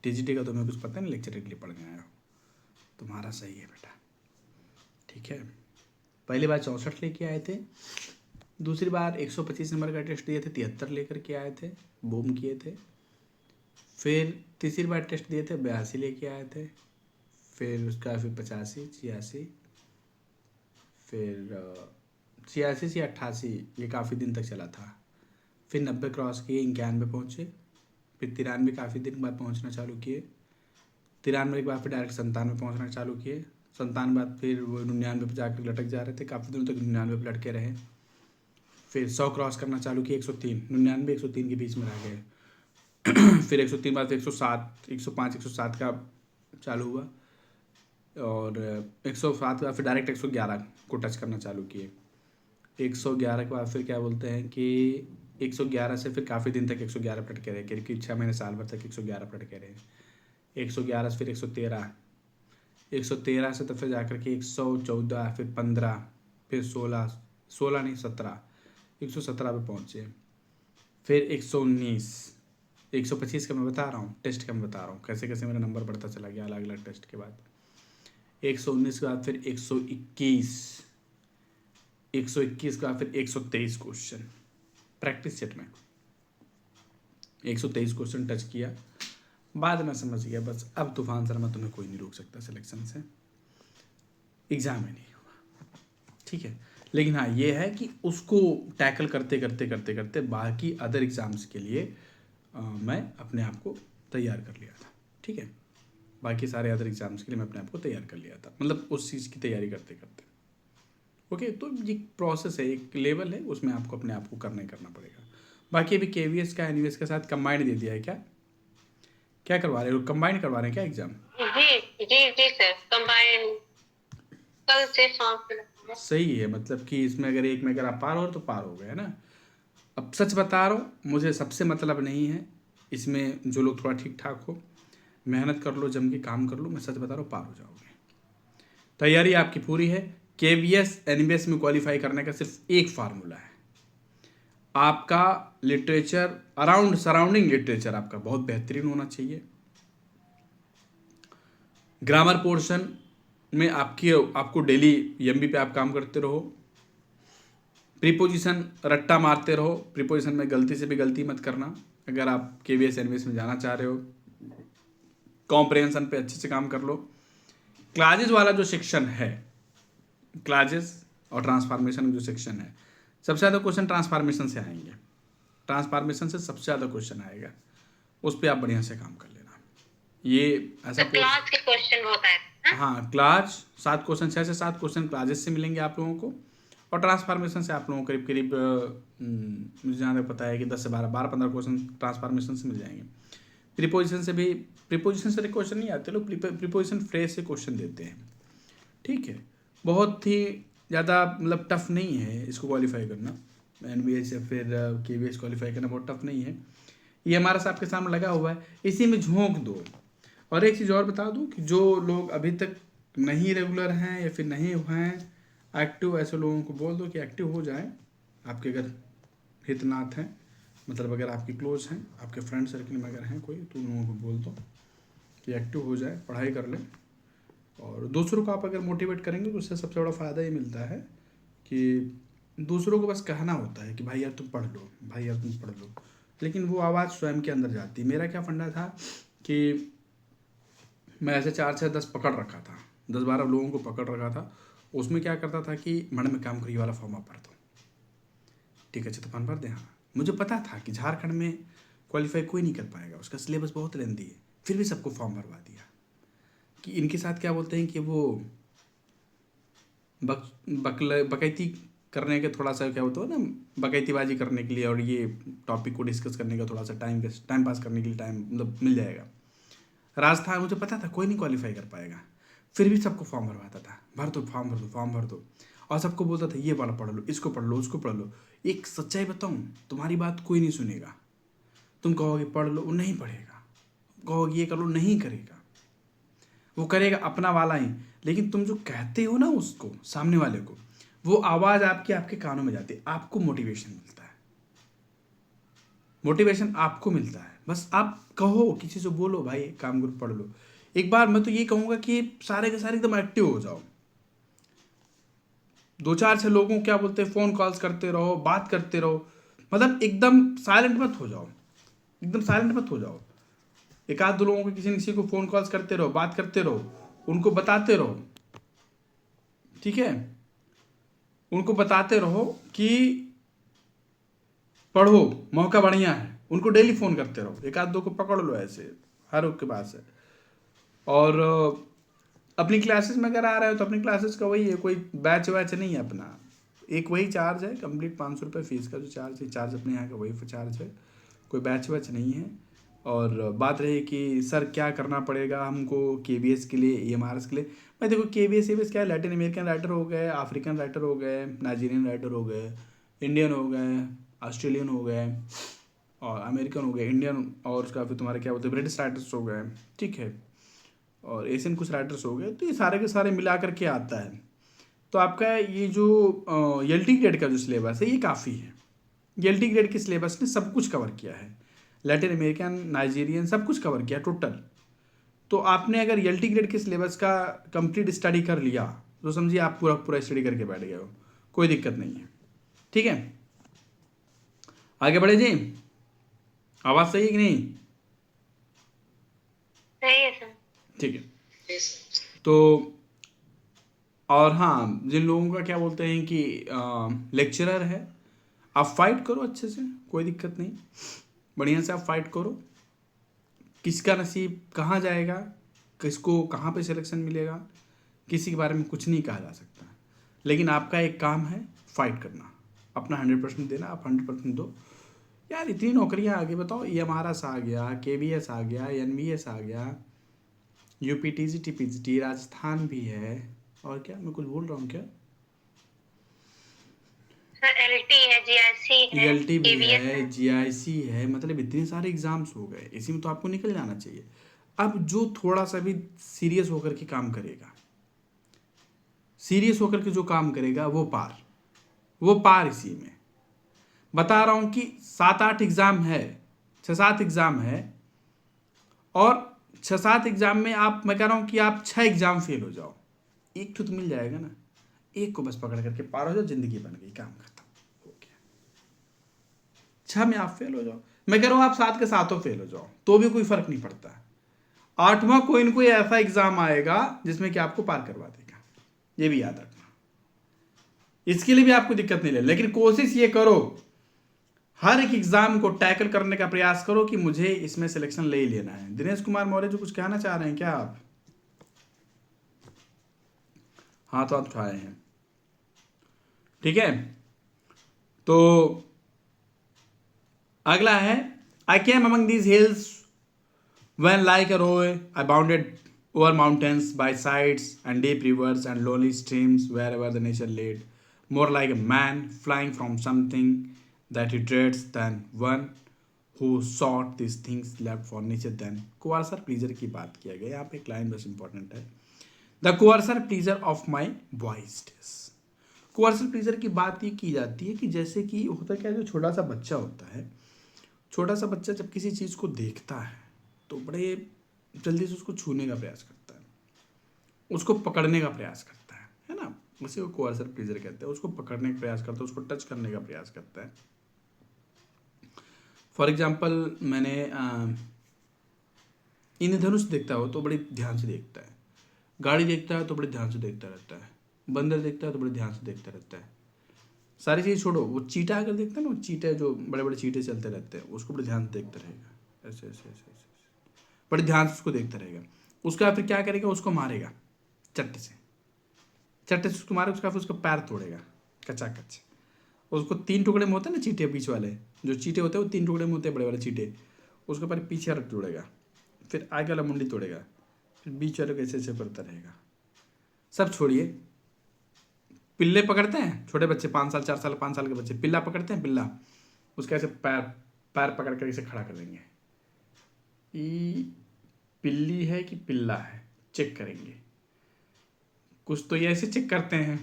टीजीटी का तो मैं कुछ पता नहीं, लेक्चरर के लिए पढ़ने आया हूँ। तुम्हारा सही है बेटा, ठीक है। पहली बार 64 लेके आए थे, दूसरी बार 125 नंबर का टेस्ट दिए थे, 73 लेकर के आए थे, बूम किए थे। फिर तीसरी बार टेस्ट दिए थे, 82 लेके आए थे। फिर उसका फिर 85, 86, फिर 86 से 88, ये काफ़ी दिन तक चला था। फिर 90 क्रॉस किए, 91 पहुँचे। फिर 93 काफ़ी दिन बाद पहुँचना चालू किए। 93 के बाद फिर डायरेक्ट 97 पहुँचना चालू किए। 97 बाद फिर वो 99 पर जाकर लटक जा रहे थे, काफ़ी दिनों तक 99 पर लटके रहे। फिर 100 क्रॉस करना चालू किया, 103, 99 103 के बीच में रह गए। फिर 103 बाद 107, 105, 107 का चालू हुआ, और 107 के बाद फिर डायरेक्ट 111 को टच करना चालू किए। 111 के बाद फिर क्या बोलते हैं कि 111 से फिर काफ़ी दिन तक 111 पर अटके रहे, क्योंकि 6 महीने साल भर तक 111 पर अटके रहे। 111 से फिर 113, 113 से तो फिर जाकर के 114, फिर 15, फिर 16 नहीं 17, 117 पे पहुँचे। फिर 119, 125 का मैं बता रहा हूँ, टेस्ट का मैं बता रहा हूँ कैसे कैसे मेरा नंबर बढ़ता चला गया अलग अलग टेस्ट के बाद। 119 के बाद फिर 121, 121 के बाद फिर 123 क्वेश्चन प्रैक्टिस सेट में 123 क्वेश्चन टच किया। बाद में समझ गया बस अब तूफान शर्मा तुम्हें कोई नहीं रोक सकता सिलेक्शन से, एग्ज़ाम में नहीं हुआ, ठीक है। लेकिन हाँ ये है कि उसको टैकल करते करते करते करते बाकी अदर एग्ज़ाम्स के लिए मैं अपने आप को तैयार कर लिया था, ठीक है। बाकी सारे अदर एग्ज़ाम्स के लिए मैं अपने आप को तैयार कर लिया था, मतलब उस चीज़ की तैयारी करते करते। ओके, तो ये प्रोसेस है, एक लेवल है, उसमें आपको अपने आप को करना पड़ेगा। बाकी अभी केवीएस का एनवीएस के साथ कंबाइंड दे दिया है, क्या करवा रहे हो, कंबाइंड करवा रहे हैं क्या एग्ज़ाम? जी जी जी सर, कंबाइन कल से फॉर्म फिल अप है। सही है, मतलब कि इसमें अगर एक में अगर आप पार हो तो पार हो गए, है ना। अब सच बता रहा हूँ, मुझे सबसे मतलब नहीं है इसमें, जो लोग थोड़ा ठीक ठाक हो, मेहनत कर लो, जम के काम कर लो, मैं सच बता रहा हूँ पार हो जाओगे। तैयारी आपकी पूरी है। केवीएस एनवीएस में क्वालिफाई करने का सिर्फ एक फार्मूला है, आपका लिटरेचर सराउंडिंग लिटरेचर आपका बहुत बेहतरीन होना चाहिए। ग्रामर पोर्शन में आपको डेली एमबी पे आप काम करते रहो। प्रीपोजिशन रट्टा मारते रहो, प्रीपोजिशन में गलती से भी गलती मत करना अगर आप केवीएस एनवीएस में जाना चाह रहे हो। कॉम्प्रिहेंशन पे अच्छे से काम कर लो। क्लाजेस वाला जो सेक्शन है, क्लाजेस और ट्रांसफॉर्मेशन जो सेक्शन है, सबसे ज़्यादा क्वेश्चन ट्रांसफॉर्मेशन से आएंगे, ट्रांसफॉर्मेशन से सबसे ज़्यादा क्वेश्चन आएगा, उस पर आप बढ़िया से काम कर लेना। ये ऐसा तो क्लास के क्वेश्चन होता है ना? हाँ, क्लास 7 क्वेश्चन, 6 से 7 क्वेश्चन क्लाजेस से मिलेंगे आप लोगों को, और ट्रांसफॉर्मेशन से आप लोगों को करीब करीब मुझे जहाँ तक पता है कि 10 से 12-15 क्वेश्चन ट्रांसफॉर्मेशन से मिल जाएंगे। प्रीपोजिशन से क्वेश्चन नहीं आते, लोग प्रीपोजिशन फ्रेज से क्वेश्चन देते हैं, ठीक है। बहुत ही ज़्यादा मतलब टफ नहीं है इसको क्वालिफाई करना, एनवीएस या फिर केवीएस क्वालिफाई करना बहुत टफ नहीं है। ये हमारा सा आपके सामने लगा हुआ है, इसी में झोंक दो। और एक चीज़ और बता दूं कि जो लोग अभी तक नहीं रेगुलर हैं या फिर नहीं हुए हैं एक्टिव, ऐसे लोगों को बोल दो कि एक्टिव हो जाएं। आपके अगर हितनाथ हैं, मतलब अगर आपके क्लोज हैं, आपके फ्रेंड सर्कल में अगर हैं कोई, तो उन लोगों को बोल दो कि एक्टिव हो जाए, पढ़ाई कर लें। और दूसरों को आप अगर मोटिवेट करेंगे तो उससे सबसे बड़ा फ़ायदा ये मिलता है कि दूसरों को बस कहना होता है कि भाई यार तुम पढ़ लो, भाई यार तुम पढ़ लो, लेकिन वो आवाज़ स्वयं के अंदर जाती है। मेरा क्या फंडा था कि मैं ऐसे 4 से 10 पकड़ रखा था, 10-12 लोगों को पकड़ रखा था। उसमें क्या करता था कि मैडम में काम करिए वाला फॉर्म आप भर दो, ठीक है अच्छा तो फॉर्म भर दें। हाँ, मुझे पता था कि झारखंड में क्वालिफाई कोई नहीं कर पाएगा, उसका सिलेबस बहुत लेंदी है, फिर भी सबको फॉर्म भरवा दिया। कि इनके साथ क्या बोलते हैं कि वो बकैती करने के थोड़ा सा क्या होता है ना, बकैतीबाजी करने के लिए और ये टॉपिक को डिस्कस करने का थोड़ा सा टाइम पास करने के लिए टाइम मतलब मिल जाएगा। राजस्थान मुझे पता था कोई नहीं क्वालिफाई कर पाएगा, फिर भी सबको फॉर्म भरवाता था, भर दो फॉर्म भर दो फॉर्म भर दो, और सबको बोलता था ये वाला पढ़ लो, इसको पढ़ लो, उसको पढ़ लो। एक सच्चाई बताऊँ, तुम्हारी बात कोई नहीं सुनेगा। तुम कहोगे पढ़ लो, वो नहीं पढ़ेगा, कहोगे ये कर लो, नहीं करेगा, वो करेगा अपना वाला ही। लेकिन तुम जो कहते हो ना उसको, सामने वाले को, वो आवाज़ आपकी आपके कानों में जाती है, आपको मोटिवेशन मिलता है, मोटिवेशन आपको मिलता है। बस आप कहो, किसी से बोलो भाई काम ग्रुप पढ़ लो। एक बार मैं तो ये कहूँगा कि सारे के सारे एकदम एक्टिव हो जाओ, 2 4 6 लोगों को क्या बोलते हैं, फ़ोन कॉल्स करते रहो, बात करते रहो, मतलब एकदम साइलेंट मत हो जाओ, एकदम साइलेंट मत हो जाओ। एक आध 2 लोगों को किसी न किसी को फ़ोन कॉल्स करते रहो, बात करते रहो, उनको बताते रहो, ठीक है, उनको बताते रहो कि पढ़ो, मौका बढ़िया है। उनको डेली फ़ोन करते रहो, एक आध 2 को पकड़ लो ऐसे, हर एक के पास है। और अपनी क्लासेस में अगर आ रहे हो तो अपनी क्लासेस का वही है, कोई बैच वैच नहीं है अपना, एक वही चार्ज है कंप्लीट 500 रुपये फीस का जो चार्ज है, चार्ज अपने यहाँ का वही चार्ज है, कोई बैच वैच नहीं है। और बात रही कि सर क्या करना पड़ेगा हमको KBS के लिए, EMRS के लिए। मैं देखो KBS क्या है, लैटिन अमेरिकन राइटर हो गए, अफ्रीकन राइटर हो गए, नाइजीरियन राइटर हो गए, इंडियन हो गए, ऑस्ट्रेलियन हो गए, और अमेरिकन हो गए, इंडियन, और उसका फिर तुम्हारे क्या बोलते हैं ब्रिटिश राइटर्स हो गए, ठीक है, और एशियन कुछ राइटर्स हो गए। तो ये सारे के सारे मिला करके आता है। तो आपका ये जो LT ग्रेड का जो सिलेबस है ये काफ़ी है। LT ग्रेड के सिलेबस ने सब कुछ कवर किया है, लैटिन अमेरिकन, नाइजीरियन, सब कुछ कवर किया टोटल। तो आपने अगर LT ग्रेड के सिलेबस का कंप्लीट स्टडी कर लिया तो समझिए आप पूरा पूरा स्टडी करके बैठ गए हो, कोई दिक्कत नहीं है, ठीक है। आगे बढ़े जी, आवाज़ सही है कि नहीं? सही है सर। ठीक है। तो और हाँ, जिन लोगों का क्या बोलते हैं कि लेक्चरर है, आप फाइट करो अच्छे से, कोई दिक्कत नहीं, बढ़िया से आप फाइट करो। किसका नसीब कहाँ जाएगा, किसको कहाँ पे सिलेक्शन मिलेगा, किसी के बारे में कुछ नहीं कहा जा सकता, लेकिन आपका एक काम है फाइट करना, अपना 100% देना। आप 100% दो यार। इतनी नौकरियां आ गई, बताओ, EMRS आ गया, KBS आ गया, NVS आ गया, UPTG TPGT, राजस्थान भी है, और क्या मैं कुछ बोल रहा हूँ क्या? सर LT है, GIC है, ELT भी KBS है, है। GIC है, मतलब इतने सारे एग्जाम्स हो गए, इसी में तो आपको निकल जाना चाहिए। अब जो थोड़ा सा भी सीरियस होकर के काम करेगा, सीरियस होकर के जो काम करेगा वो पार इसी में बता रहा हूं कि 7 8 एग्जाम है, 6 7 एग्जाम है, और 6 7 एग्जाम में आप, मैं कह रहा हूं कि आप 6 एग्जाम फेल हो जाओ, एक तो मिल जाएगा ना, एक को बस पकड़ करके पार हो जाओ, जिंदगी बन गई, काम खत्म हो गया। 6 में आप फेल हो जाओ, मैं कह रहा हूं आप 7 के 7 फेल हो जाओ तो भी कोई फर्क नहीं पड़ता। 8वां कोई न कोई ऐसा एग्जाम आएगा जिसमें कि आपको पार करवा देगा, ये भी याद रखना। इसके लिए भी आपको दिक्कत नहीं ले, लेकिन कोशिश ये करो, हर एक एग्जाम को टैकल करने का प्रयास करो कि मुझे इसमें सिलेक्शन ले ही लेना है। दिनेश कुमार मौर्य जो कुछ कहना चाह रहे हैं क्या आप? हाँ तो आप उठाए हैं, ठीक है। तो अगला है, I came among these hills when like a roe I bounded over mountains by sides and deep rivers and lonely streams wherever the nature led, more like a man flying from something that he dreads than one who sought these things left for nature than coercer pleasure की बात किया गया। यहाँ पे एक line बस important है, the coercer pleasure of my voice is। coercer pleasure की बात ये की जाती है कि जैसे कि होता क्या है, जो छोटा सा बच्चा होता है, छोटा सा बच्चा जब किसी चीज़ को देखता है तो बड़े जल्दी से उसको छूने का प्रयास करता है, उसको पकड़ने का प्रयास करता है ना, उसी को कोअर्सर प्लीजर कहते हैं। उसको पकड़ने का प्रयास करता है, उसको टच करने का प्रयास करता है। फॉर एग्जाम्पल, मैंने इंद्रधनुष देखता हो तो बड़े ध्यान से देखता है, गाड़ी देखता है तो बड़े ध्यान से देखता रहता है, बंदर देखता है तो बड़े ध्यान से देखता रहता है। सारी चीज़ छोड़ो, वो चीटा अगर देखता है ना, वो चीटे जो बड़े बड़े चीटे चलते रहते हैं, उसको बड़े ध्यान से देखता रहेगा, ऐसे ऐसे ऐसे ऐसे बड़े ध्यान से उसको देखता रहेगा। उसका फिर क्या करेगा, उसको मारेगा चट्टे से, चट्टे से उसको मारे, उसका फिर उसका पैर तोड़ेगा कच्चा कच्चा। उसको 3 टुकड़े में होते हैं ना चीटे, बीच वाले जो चीटे होते हैं वो 3 टुकड़े में होते हैं, बड़े बड़े चीटे। उसके ऊपर पीछे रख तोड़ेगा, फिर आगे वाला मुंडी तोड़ेगा, फिर बीच वाले को ऐसे ऐसे करता रहेगा। सब छोड़िए, पिल्ले पकड़ते हैं छोटे बच्चे, 5 साल 4 साल 5 साल के बच्चे पिल्ला पकड़ते हैं, पिल्ला उसका ऐसे पैर पैर पकड़ कर इसे खड़ा कर देंगे, ये पिल्ली है कि पिल्ला है, चेक करेंगे। कुछ तो ये ऐसे चेक करते हैं,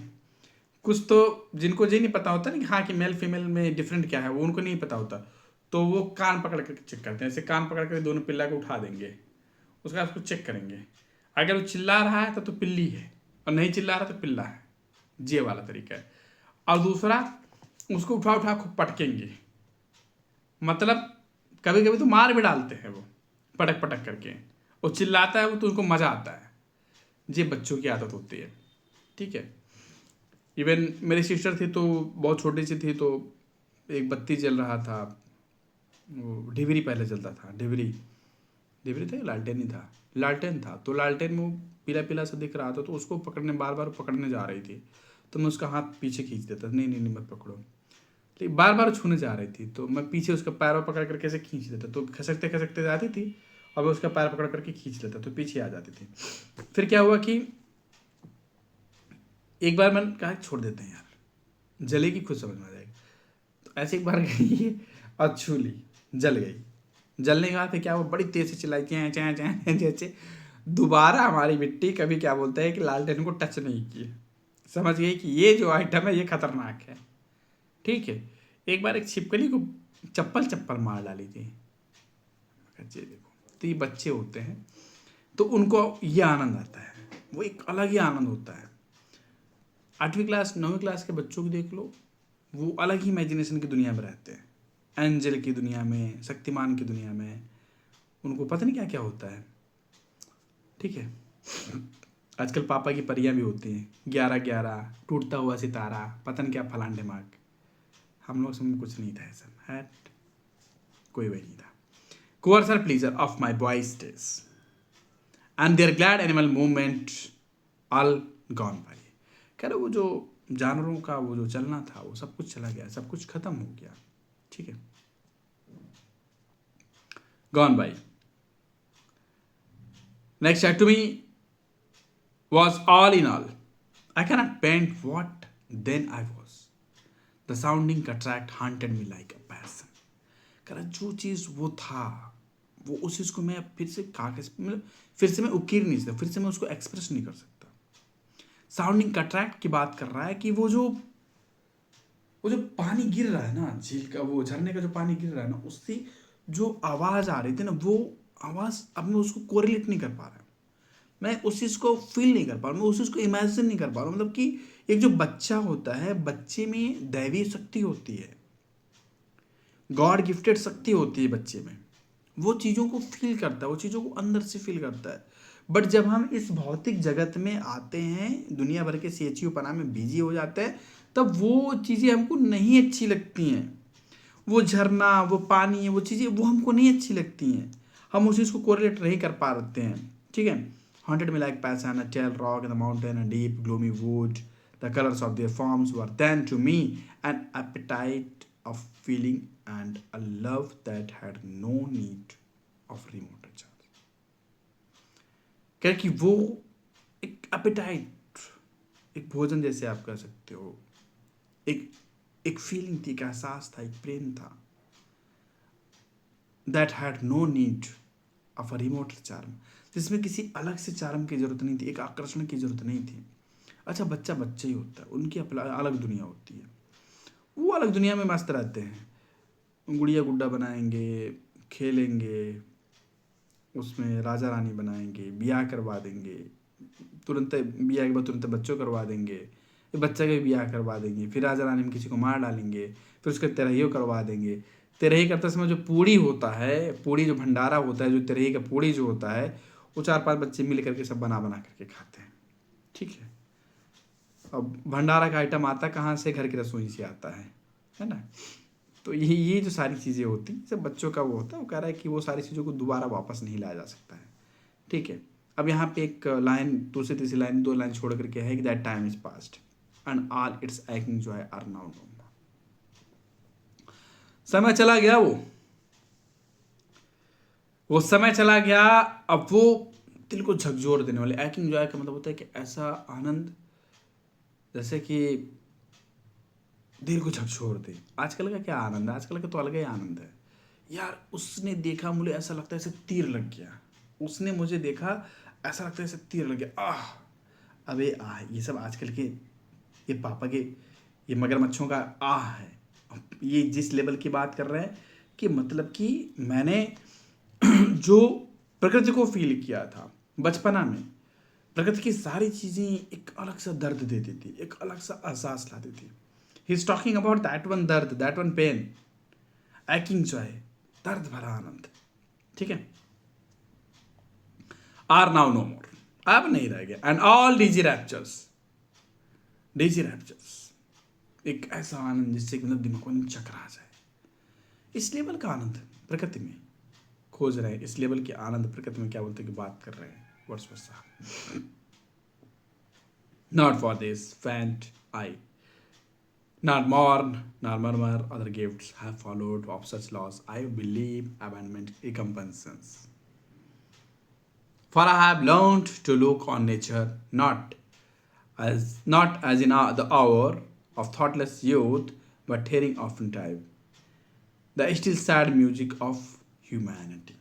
कुछ तो जिनको ये नहीं पता होता ना कि हाँ कि मेल फीमेल में डिफरेंट क्या है, वो उनको नहीं पता होता, तो वो कान पकड़ कर चेक करते हैं। ऐसे कान पकड़ कर दोनों पिल्ला को उठा देंगे, उसके बाद उसको चेक करेंगे। अगर वो चिल्ला रहा है तो पिल्ली है, और नहीं चिल्ला रहा तो पिल्ला है। ये वाला तरीका है। और दूसरा, उसको उठा उठा खूब पटकेंगे, मतलब कभी कभी तो मार भी डालते हैं वो पटक पटक करके, और चिल्लाता है वो तो उनको मज़ा आता है। ये बच्चों की आदत होती है, ठीक है। इवन मेरी सिस्टर थी तो बहुत छोटी सी थी, तो एक बत्ती जल रहा था, वो डिबरी पहले जलता था, डिबरी डिबरी था या लालटेन ही था, लालटेन था। तो लालटेन में वो पीला पीला सा दिख रहा था, तो उसको पकड़ने बार बार पकड़ने जा रही थी, तो मैं उसका हाथ पीछे खींच देता, नहीं नहीं नहीं मत पकड़ो। लेकिन बार बार छूने जा रही थी, तो मैं पीछे उसका पैर पकड़ करके ऐसे खींच देता, तो खसकते खसकते जाती थी, और मैं उसका पैर पकड़ करके खींच लेता, तो पीछे आ जाती थी। फिर क्या हुआ कि एक बार मैंने कहा छोड़ देते हैं यार, जलेगी खुद समझ में आ जाएगी। तो ऐसे एक बार गई और छू ली, जल गई। जलने के बाद फिर क्या, वो बड़ी तेज से चिल्लाई चैं चैं चैं जैसे। दोबारा हमारी मिट्टी कभी क्या बोलते हैं कि लालटेन को टच नहीं किए, समझ गई कि ये जो आइटम है ये खतरनाक है, ठीक है। एक बार एक छिपकली को चप्पल चप्पल मार डाली थी। देखो, तो ये बच्चे होते हैं तो उनको ये आनंद आता है, वो एक अलग ही आनंद होता है। 8वीं क्लास 9वीं क्लास के बच्चों को देख लो, वो अलग ही इमेजिनेशन की दुनिया में रहते हैं, एंजल की दुनिया में, शक्तिमान की दुनिया में, उनको पता नहीं क्या क्या होता है, ठीक है। आजकल पापा की परियां भी होती हैं, 11-11, टूटता हुआ सितारा, पता नहीं क्या फलान दिमाग। हम लोग समय कुछ नहीं था ऐसा, है कोई वही नहीं था। Coors are pleaser of my boys' days, and their glad animal movement all gone by। कह रहे वो जो जानवरों का वो जो चलना था वो सब कुछ चला गया, सब कुछ खत्म हो गया, ठीक है, gone by। Next to me was all in all, I cannot paint what then I was, the sounding cataract haunted me like a passion। कह रहा जो चीज़ वो था, वो उस चीज़ को मैं फिर से कागज मतलब फिर से मैं उकीर नहीं सकता, फिर से मैं उसको एक्सप्रेस नहीं कर सकता। साउंडिंग कट्रैक्ट की बात कर रहा है कि वो जो पानी गिर रहा है ना, झील का वो झरने का जो पानी गिर रहा है ना, उससे जो आवाज़ आ रही थी ना, वो आवाज़ अब मैं उसको कोरिलेट नहीं कर पा रहा, मैं उस चीज़ को फील नहीं कर पा रहा, मैं उस चीज़ को इमेजिन नहीं कर पा रहा हूँ। मतलब कि एक जो बच्चा होता है, बच्चे में दैवीय शक्ति होती है, गॉड गिफ्टेड शक्ति होती है बच्चे में, वो चीज़ों को फील करता है, वो चीज़ों को अंदर से फील करता है। बट जब हम इस भौतिक जगत में आते हैं, दुनिया भर के CHU पना में बिजी हो जाते हैं, तब वो चीज़ें हमको नहीं अच्छी लगती हैं। वो झरना, वो पानी, वो चीज़ें वो हमको नहीं अच्छी लगती हैं, हम उस चीज़ को कोरिलेट नहीं कर पाते हैं, ठीक है। Haunted me like passion, a tall rock in the mountain, a deep gloomy wood, the colours of their forms were then to me an appetite of feeling and a love that had no need of remote recharge। क्या कि वो एक appetite, एक भोजन जैसे आप कह सकते हो, एक फीलिंग थी, एक एहसास था, एक प्रेम था, that had no need of a remote charm, जिसमें किसी अलग से चार्म की जरूरत नहीं थी, एक आकर्षण की जरूरत नहीं थी। अच्छा, बच्चा बच्चा ही होता है, उनकी अलग दुनिया होती है, वो अलग दुनिया में मस्त रहते हैं, गुड़िया गुड्डा बनाएंगे, खेलेंगे, उसमें राजा रानी बनाएंगे, ब्याह करवा देंगे, तुरंत ब्याह के बाद तुरंत बच्चों करवा देंगे, बच्चा का भी ब्याह करवा देंगे, फिर राजा रानी में किसी को मार डालेंगे, फिर उसके तेरहियों करवा देंगे। तेरही करते समय जो पूड़ी होता है, पूड़ी जो भंडारा होता है, जो तेरही का पूड़ी जो होता है, वो 4-5 बच्चे मिल करके सब बना करके खाते हैं, ठीक है। अब भंडारा का आइटम आता कहाँ से? घर की रसोई से आता है ना। तो ये जो सारी चीज़ें होती सब बच्चों का वो होता है, वो कह रहा है कि वो सारी चीज़ों को दोबारा वापस नहीं लाया जा सकता है, ठीक है। अब यहाँ पे एक लाइन, दूसरी तीसरी लाइन, 2 लाइन छोड़ करके है कि that time is past and all its aching joy are now no. समय चला गया, वो समय चला गया। अब वो दिल को झकझोर देने वाले, aching joy का मतलब होता है कि ऐसा आनंद जैसे कि दिल को झकझोर दे। आजकल का क्या आनंद है, आजकल का तो अलग ही आनंद है यार। उसने देखा, मुझे ऐसा लगता है ऐसे तीर लग गया, उसने मुझे देखा ऐसा लगता है ऐसे तीर लग गया, अबे ये सब आजकल के ये पापा के ये मगरमच्छों का आह है। ये जिस लेवल की बात कर रहे हैं कि मतलब कि मैंने जो प्रकृति को फील किया था बचपना में, प्रकृति की सारी चीज़ें एक अलग सा दर्द देती थी, एक अलग सा एहसास लाती थी। He is talking about that one दर्द, दैट वन पेन, ऐकिंग जॉय, दर्द भरा आनंद। ठीक है, आर नाउ नो मोर, अब नहीं रह गया। And all DG raptures, DG raptures एक ऐसा आनंद जिससे मतलब दिमाग में चक्कर आ जाए। इस लेवल का आनंद प्रकृति में खोज रहे हैं, इस लेवल के आनंद प्रकृति में क्या बोलते हैं कि बात कर रहे हैं वर्ड्स पर साहब। Not for this faint I nor mourn, nor murmur, other gifts have followed of such loss. I believe abandonment recompenses. For I have learned to look on nature not as in the hour of thoughtless youth, but hearing oftentimes the still sad music of humanity.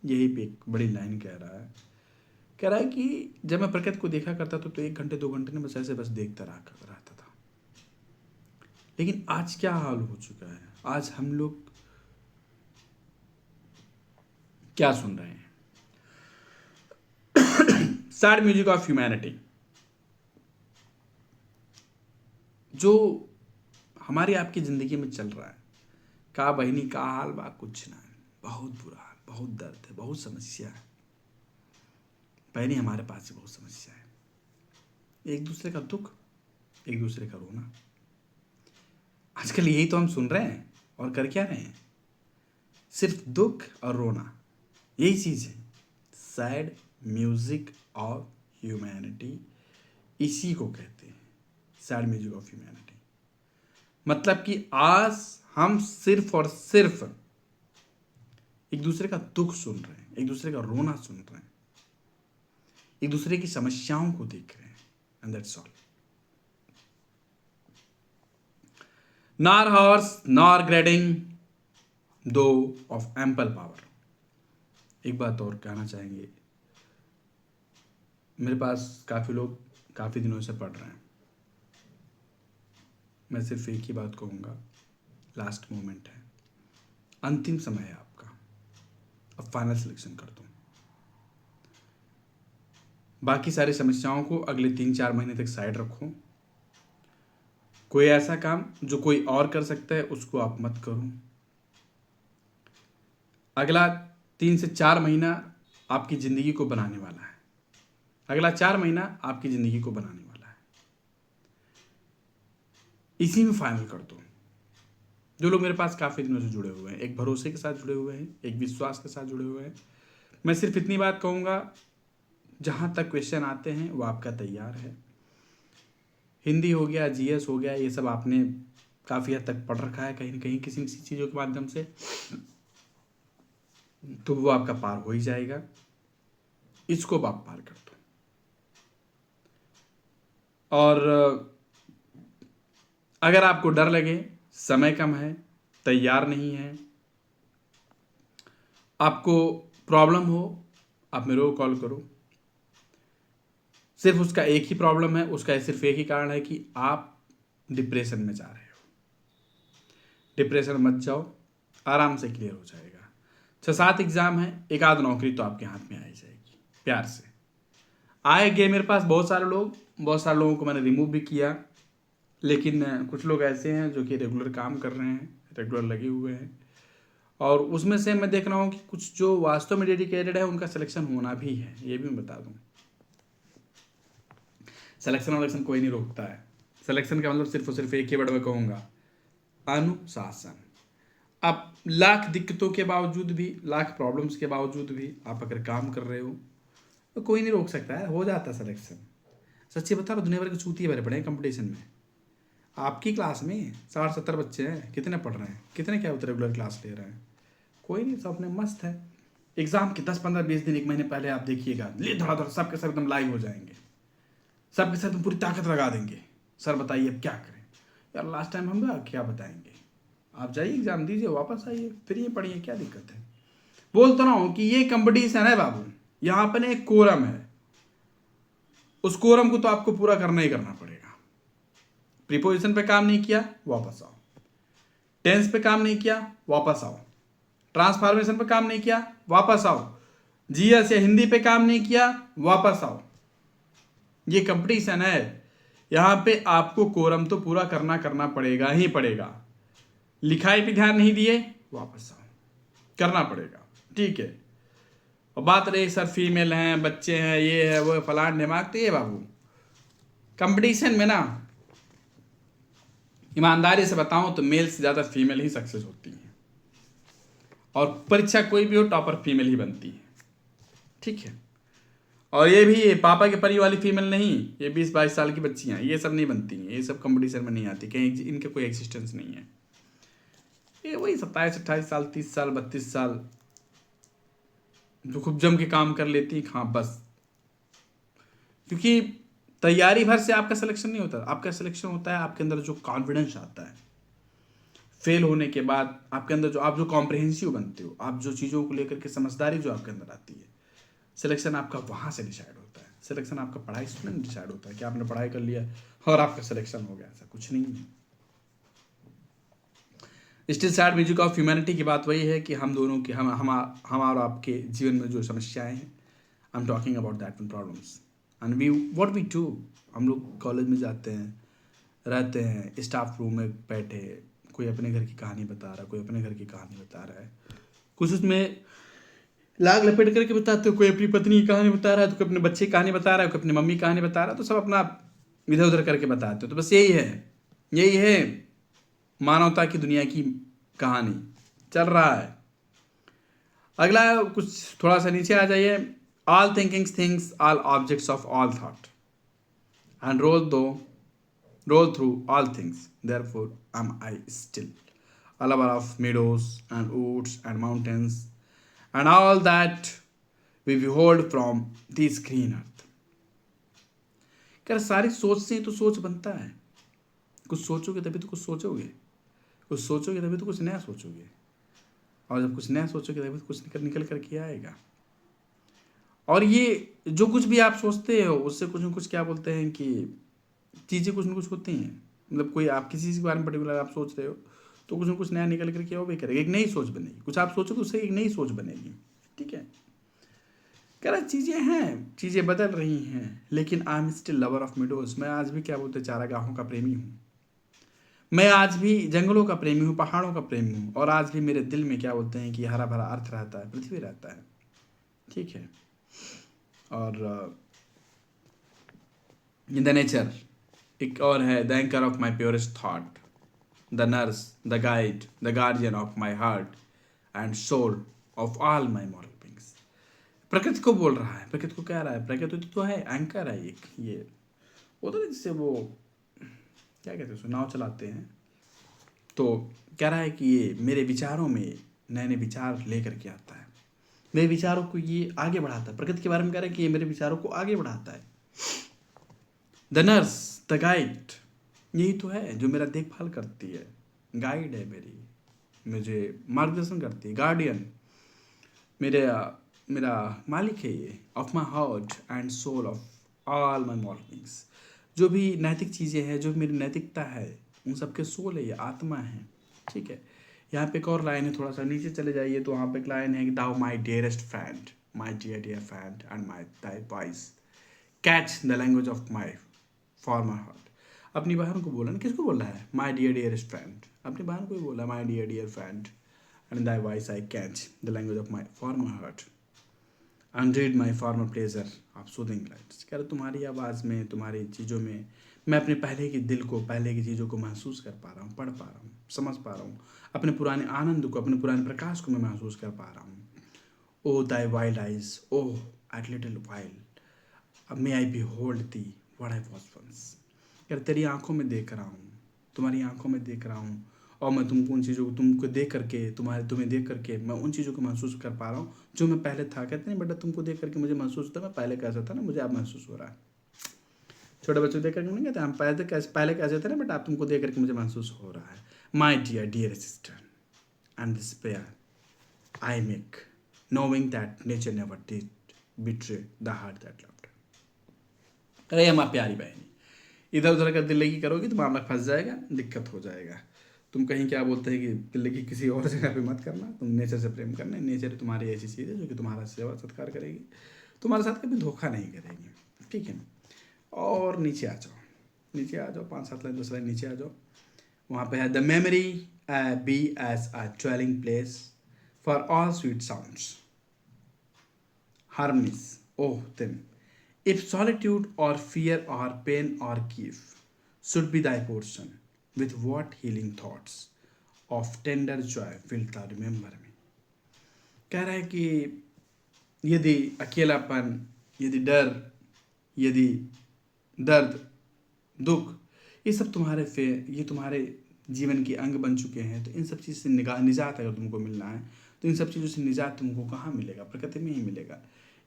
यही पे एक बड़ी line कह रहा है कि जब मैं प्रकृति को देखा करता था तो 1 घंटे 2 घंटे में बस देखता रहता था। लेकिन आज क्या हाल हो चुका है, आज हम लोग क्या सुन रहे हैं? Sad music of humanity. जो हमारी आपकी जिंदगी में चल रहा है, का बहनी का हाल बा कुछ ना, बहुत बुरा हाल, बहुत दर्द है, बहुत समस्या है। बहनी हमारे पास बहुत समस्या है, एक दूसरे का दुख, एक दूसरे का रोना। आजकल यही तो हम सुन रहे हैं और कर क्या रहे हैं? सिर्फ दुख और रोना, यही चीज़ है सैड म्यूजिक ऑफ ह्यूमैनिटी। इसी को कहते हैं सैड म्यूजिक ऑफ ह्यूमैनिटी। मतलब कि आज हम सिर्फ और सिर्फ एक दूसरे का दुख सुन रहे हैं, एक दूसरे का रोना सुन रहे हैं, एक दूसरे की समस्याओं को देख रहे हैं, and that's all. Nor horse, nor grading, though of ample power. एक बात और कहना चाहेंगे, मेरे पास काफ़ी लोग काफ़ी दिनों से पढ़ रहे हैं। मैं सिर्फ एक ही बात कहूँगा, लास्ट मोमेंट है, अंतिम समय है आपका, अब फाइनल सिलेक्शन कर दो। बाकी सारी समस्याओं को अगले 3-4 महीने तक साइड रखो। कोई ऐसा काम जो कोई और कर सकता है उसको आप मत करो। अगला 3 से 4 महीना आपकी ज़िंदगी को बनाने वाला है, अगला 4 महीना आपकी ज़िंदगी को बनाने वाला है, इसी में फाइनल कर दो। जो लोग मेरे पास काफ़ी दिनों से जुड़े हुए हैं, एक भरोसे के साथ जुड़े हुए हैं, एक विश्वास के साथ जुड़े हुए हैं, मैं सिर्फ इतनी बात कहूँगा, जहाँ तक क्वेश्चन आते हैं वो आपका तैयार है। हिंदी हो गया, जीएस हो गया, ये सब आपने काफ़ी हद तक पढ़ रखा है कहीं न कहीं किसी न किसी चीज़ों के माध्यम से, तो वो आपका पार हो ही जाएगा। इसको आप पार कर दो। और अगर आपको डर लगे, समय कम है, तैयार नहीं है, आपको प्रॉब्लम हो, आप मेरे को कॉल करो। सिर्फ उसका एक ही प्रॉब्लम है, उसका सिर्फ एक ही कारण है कि आप डिप्रेशन में जा रहे हो। डिप्रेशन मत जाओ, आराम से क्लियर हो जाएगा। 6-7 एग्जाम है, एक आध नौकरी तो आपके हाथ में आ जाएगी। प्यार से आए गए मेरे पास बहुत सारे लोगों को मैंने रिमूव भी किया, लेकिन कुछ लोग ऐसे हैं जो कि रेगुलर काम कर रहे हैं, रेगुलर लगे हुए हैं, और उसमें से मैं देख रहा हूँ कि कुछ जो वास्तव में डेडिकेटेड है उनका सिलेक्शन होना भी है। ये भी मैं बता दूँ, सिलेक्शन कोई नहीं रोकता है। सिलेक्शन का मतलब सिर्फ और सिर्फ एक ही वर्ड में कहूँगा, अनुशासन। आप लाख दिक्कतों के बावजूद भी, लाख प्रॉब्लम्स के बावजूद भी आप अगर काम कर रहे हो तो कोई नहीं रोक सकता है, हो जाता है सिलेक्शन। सच्ची बता रहा, दुनिया भर के चूतिए भरे पड़े हैं कंपटीशन में। आपकी क्लास में 60-70 बच्चे हैं, कितने पढ़ रहे हैं, कितने क्या होते रेगुलर क्लास ले रहे हैं? कोई नहीं, सब अपने मस्त है। एग्जाम के 10-15-20 दिन, 1 महीने पहले आप देखिएगा, ले धड़ा सबके सब एकदम लाइव हो जाएंगे, सबके साथ पूरी ताकत लगा देंगे। सर बताइए अब क्या करें? यार लास्ट टाइम हम क्या बताएंगे, आप जाइए एग्जाम दीजिए, वापस आइए, फिर ये पढ़िए, क्या दिक्कत है? बोलता ना हूँ कि ये कंपटीशन है बाबू, यहाँ पर एक कोरम है, उस कोरम को तो आपको पूरा करना ही करना पड़ेगा। प्रीपोजिशन पे काम नहीं किया, वापस आओ। टेंस पे काम नहीं किया, वापस आओ। ट्रांसफॉर्मेशन पे काम नहीं किया, वापस आओ। जीएस या हिंदी पे काम नहीं किया, वापस आओ। ये कंपटीशन है, यहाँ पे आपको कोरम तो पूरा करना पड़ेगा ही पड़ेगा। लिखाई पे ध्यान नहीं दिए, वापस आओ, करना पड़ेगा, ठीक है। और बात रही सर फीमेल हैं, बच्चे हैं, ये है वो फलान दिमाग, तो ये बाबू कंपटीशन में ना ईमानदारी से बताऊं तो मेल से ज़्यादा फीमेल ही सक्सेस होती हैं, और परीक्षा कोई भी हो टॉपर फीमेल ही बनती है, ठीक है। और ये भी पापा के परी वाली फीमेल नहीं, ये 20-22 साल की बच्चियां, ये सब नहीं बनती हैं, ये सब कंपटीशन में नहीं आती, कहीं इनके कोई एग्जिस्टेंस नहीं है। ये वही 27-28 साल, 30 साल, 32 साल जो खूब जम के काम कर लेती हैं, हाँ बस। क्योंकि तैयारी भर से आपका सिलेक्शन नहीं होता, आपका सिलेक्शन होता है आपके अंदर जो कॉन्फिडेंस आता है फेल होने के बाद, आपके अंदर जो आप जो कॉम्प्रहेंसिव बनते हो, आप जो चीज़ों को लेकर के समझदारी जो आपके अंदर आती है, सिलेक्शन आपका वहाँ से डिसाइड होता है। सिलेक्शन आपका पढ़ाई से नहीं डिसाइड होता है कि आपने पढ़ाई कर लिया और आपका सिलेक्शन हो गया, ऐसा कुछ नहीं है। Still sad music of humanity की बात वही है कि हम दोनों की हम और आपके जीवन में जो समस्याएं हैं, I am talking about that one problems and we what we do. हम लोग कॉलेज में जाते हैं, रहते हैं, स्टाफ रूम में बैठे, कोई अपने घर की कहानी बता रहा है, कोई अपने घर की कहानी बता रहा है, कुछ उसमें लाग लपेट करके बताते हो, कोई अपनी पत्नी की कहानी बता रहा है, तो कोई अपने बच्चे की कहानी बता रहा है, कोई अपनी मम्मी की कहानी बता रहा है, तो सब अपना इधर उधर करके बताते हो। तो बस यही है मानवता की दुनिया की कहानी चल रहा है। अगला कुछ थोड़ा सा नीचे आ जाइए। All things all objects of all thought and roll through all things, therefore am I still a lover of meadows and woods and mountains and all that we behold from this green earth। कर सारी सोच से तो सोच बनता है, कुछ सोचोगे तभी तो कुछ सोचोगे, कुछ सोचोगे तभी तो कुछ नया सोचोगे, और जब कुछ नया सोचोगे तभी तो कुछ निकल करके आएगा। और ये जो कुछ भी आप सोचते हो उससे कुछ न कुछ क्या बोलते हैं कि चीज़ें कुछ न कुछ होती हैं। मतलब कोई आप किसी चीज़ के बारे में पर्टिकुलर आप सोच रहे हो तो कुछ न कुछ नया निकल करके वो भी करेगा, एक नई सोच बनेगी। कुछ आप सोचो तो उससे एक नई सोच बनेगी, ठीक है। कह रहा चीज़ें हैं, चीज़ें बदल रही हैं, लेकिन I am still lover of meadows. मैं आज भी क्या बोलते हैं चारागाहों का प्रेमी हूँ, मैं आज भी जंगलों का प्रेमी हूँ, पहाड़ों का प्रेमी हूँ, और आज भी मेरे दिल में क्या बोलते हैं कि हरा भरा अर्थ रहता है, पृथ्वी रहता है, ठीक है। और इन द नेचर एक और है, the anchor of my purest thought, the nurse, the guide, the guardian of my heart and soul of all my moral beings. प्रकृति को बोल रहा है, प्रकृति को कह रहा है, प्रकृति तो है, एंकर है एक, ये वो तो जिससे वो क्या कहते हैं उसको, नाव चलाते हैं, तो कह रहा है कि ये मेरे विचारों में नए नए विचार लेकर के आता है, मेरे विचारों को ये आगे बढ़ाता है। प्रकृति के बारे में कह रहा है कि ये मेरे विचारों को आगे बढ़ाता है। द नर्स, द गाइड, यही तो है जो मेरा देखभाल करती है, गाइड है मेरी, मुझे मार्गदर्शन करती है, गार्डियन मेरा मालिक है ये, of my heart and soul of all my moral beings. जो भी नैतिक चीज़ें हैं, जो मेरी नैतिकता है, उन सबके सोल है, ये आत्मा है, ठीक है। यहाँ पे एक और लाइन है, थोड़ा सा नीचे चले जाइए तो वहाँ पे एक लाइन है कि thou my dearest friend, my dear friend and my thy voice catch the language of my former heart. अपनी बहन को बोला ना, किसको बोल रहा है, माई डियरेस्ट फ्रेंड, अपनी बहन को ही बोला, my dear friend and thy voice I catch the language of my former heart and read my former pleasure of soothing lights. कह रहे तुम्हारी आवाज़ में, तुम्हारी चीज़ों में मैं अपने पहले के दिल को, पहले की चीज़ों को महसूस कर पा रहा हूँ, पढ़ पा रहा हूँ, समझ पा रहा हूँ, अपने पुराने आनंद को, अपने पुराने प्रकाश को मैं महसूस कर पा रहा हूँ। O thy wild eyes, oh yet little while may I behold thee what I was once. यार तेरी आंखों में देख रहा हूँ, तुम्हारी आंखों में देख रहा हूँ, और मैं तुमको उन चीज़ों को, तुमको देख करके, तुम्हें देख करके मैं उन चीज़ों को महसूस कर पा रहा हूँ जो मैं पहले था। कहते नहीं बेटा, तुमको देख करके मुझे महसूस होता है, मैं पहले कैसा था ना, मुझे अब महसूस हो रहा है। छोटे बच्चों देख करके नहीं कहते हम पहले कैसे थे ना बेटा, आप तुमको देख करके मुझे महसूस हो रहा है। My dear sister and this prayer I make knowing that nature never did betray the heart that loved her। अरे हमारी प्यारी बहनी, इधर उधर अगर दिल लगी करोगे तो मामला फंस जाएगा, दिक्कत हो जाएगा। तुम कहीं क्या बोलते हैं कि दिल लगी किसी और जगह पे मत करना, तुम नेचर से प्रेम करना। नेचर तुम्हारी ऐसी चीज़ है जो कि तुम्हारा सेवा सत्कार करेगी, तुम्हारे साथ कभी धोखा नहीं करेगी, ठीक है। और नीचे आ जाओ, नीचे आ जाओ, 5-7 लाइन 10 लाइन नीचे आ जाओ। वहाँ पे है the memory be as a dwelling place for all sweet sounds harmonies, oh then, if solitude or fear or pain or grief should be thy portion, with what healing thoughts of tender joy wilt thou remember me। कह रहा है कि यदि अकेलापन, यदि डर, यदि दर्द, दुख, ये सब ये तुम्हारे जीवन के अंग बन चुके हैं, तो इन सब चीज़ से निजात अगर तुमको मिलना है तो इन सब चीज़ों से निजात तुमको कहाँ मिलेगा? प्रकृति में ही मिलेगा।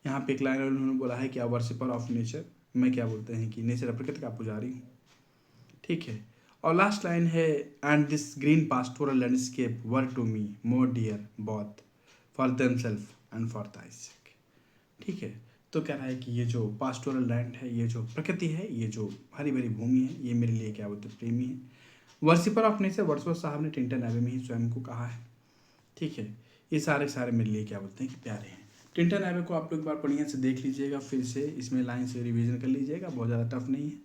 यहाँ पे एक लाइन उन्होंने बोला है कि वर्शिपर ऑफ नेचर, मैं क्या बोलते हैं कि नेचर प्रकृति का पुजारी हूँ, ठीक है। और लास्ट लाइन है and this green pastoral landscape were to me more dear both for themselves and for thy sake, ठीक है। तो कह रहा है कि ये जो पास्टोरल लैंड है, ये जो प्रकृति है, ये जो हरी भरी भूमि है, ये मेरे लिए क्या बोलते प्रेमी है। वर्शिपर ऑफ नेचर वर्ड्सवर्थ साहब ने टिंटन एबे में ही स्वयं को कहा है, ठीक है। ये सारे मेरे लिए क्या बोलते हैं कि प्यारे हैं। टिंटन एबे को आप लोग एक बार बढ़िया से देख लीजिएगा, फिर से इसमें लाइन से रिवीजन कर लीजिएगा, बहुत ज़्यादा टफ नहीं है,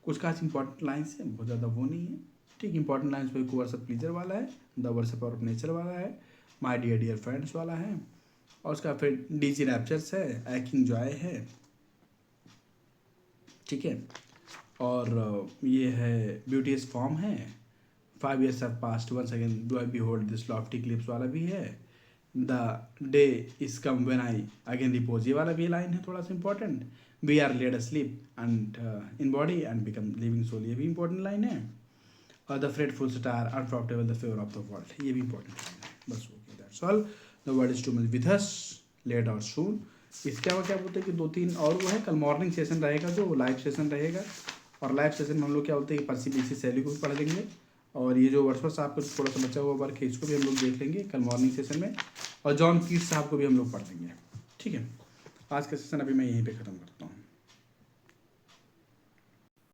कुछ खास इंपॉर्टेंट लाइन्स है, बहुत ज़्यादा वो नहीं है, ठीक। इंपॉर्टेंट लाइन्स पे वर्शिप प्लीजर वाला है, द वर्शिपर ऑफ नेचर वाला है, माई डियर डियर फ्रेंड्स वाला है, और उसका फिर डीजी रैप्चर्स है, एक्टिंग जॉय है, ठीक है। और ये है ब्यूटीज फॉर्म है, 5 years have passed once again do I behold this lofty cliffs वाला भी है, the day is come when I again repose, ये वाला भी लाइन है थोड़ा सा important, we are laid asleep and in body and become living soul, ये भी इंपॉर्टेंट लाइन है। और the fretful stir unprofitable the fever of the world, ये भी इंपॉर्टेंट लाइन है। बस okay, that's all. The world is too much with us, late and soon. इसके अलावा क्या बोलते हैं कि 2-3 और वो है, कल मॉर्निंग सेशन रहेगा जो लाइव सेशन रहेगा, और लाइव सेशन में हम लोग क्या बोलते हैं कि परसी शैली को भी पढ़ लेंगे, और ये जो वर्ड्सवर्थ साहब का थोड़ा सा बचा हुआ वर्क है इसको भी हम लोग देख लेंगे कल मॉर्निंग सेशन में, और जॉन कीट्स साहब को भी हम लोग पढ़ लेंगे, ठीक है। आज का सेशन अभी मैं यहीं पे ख़त्म करता हूँ।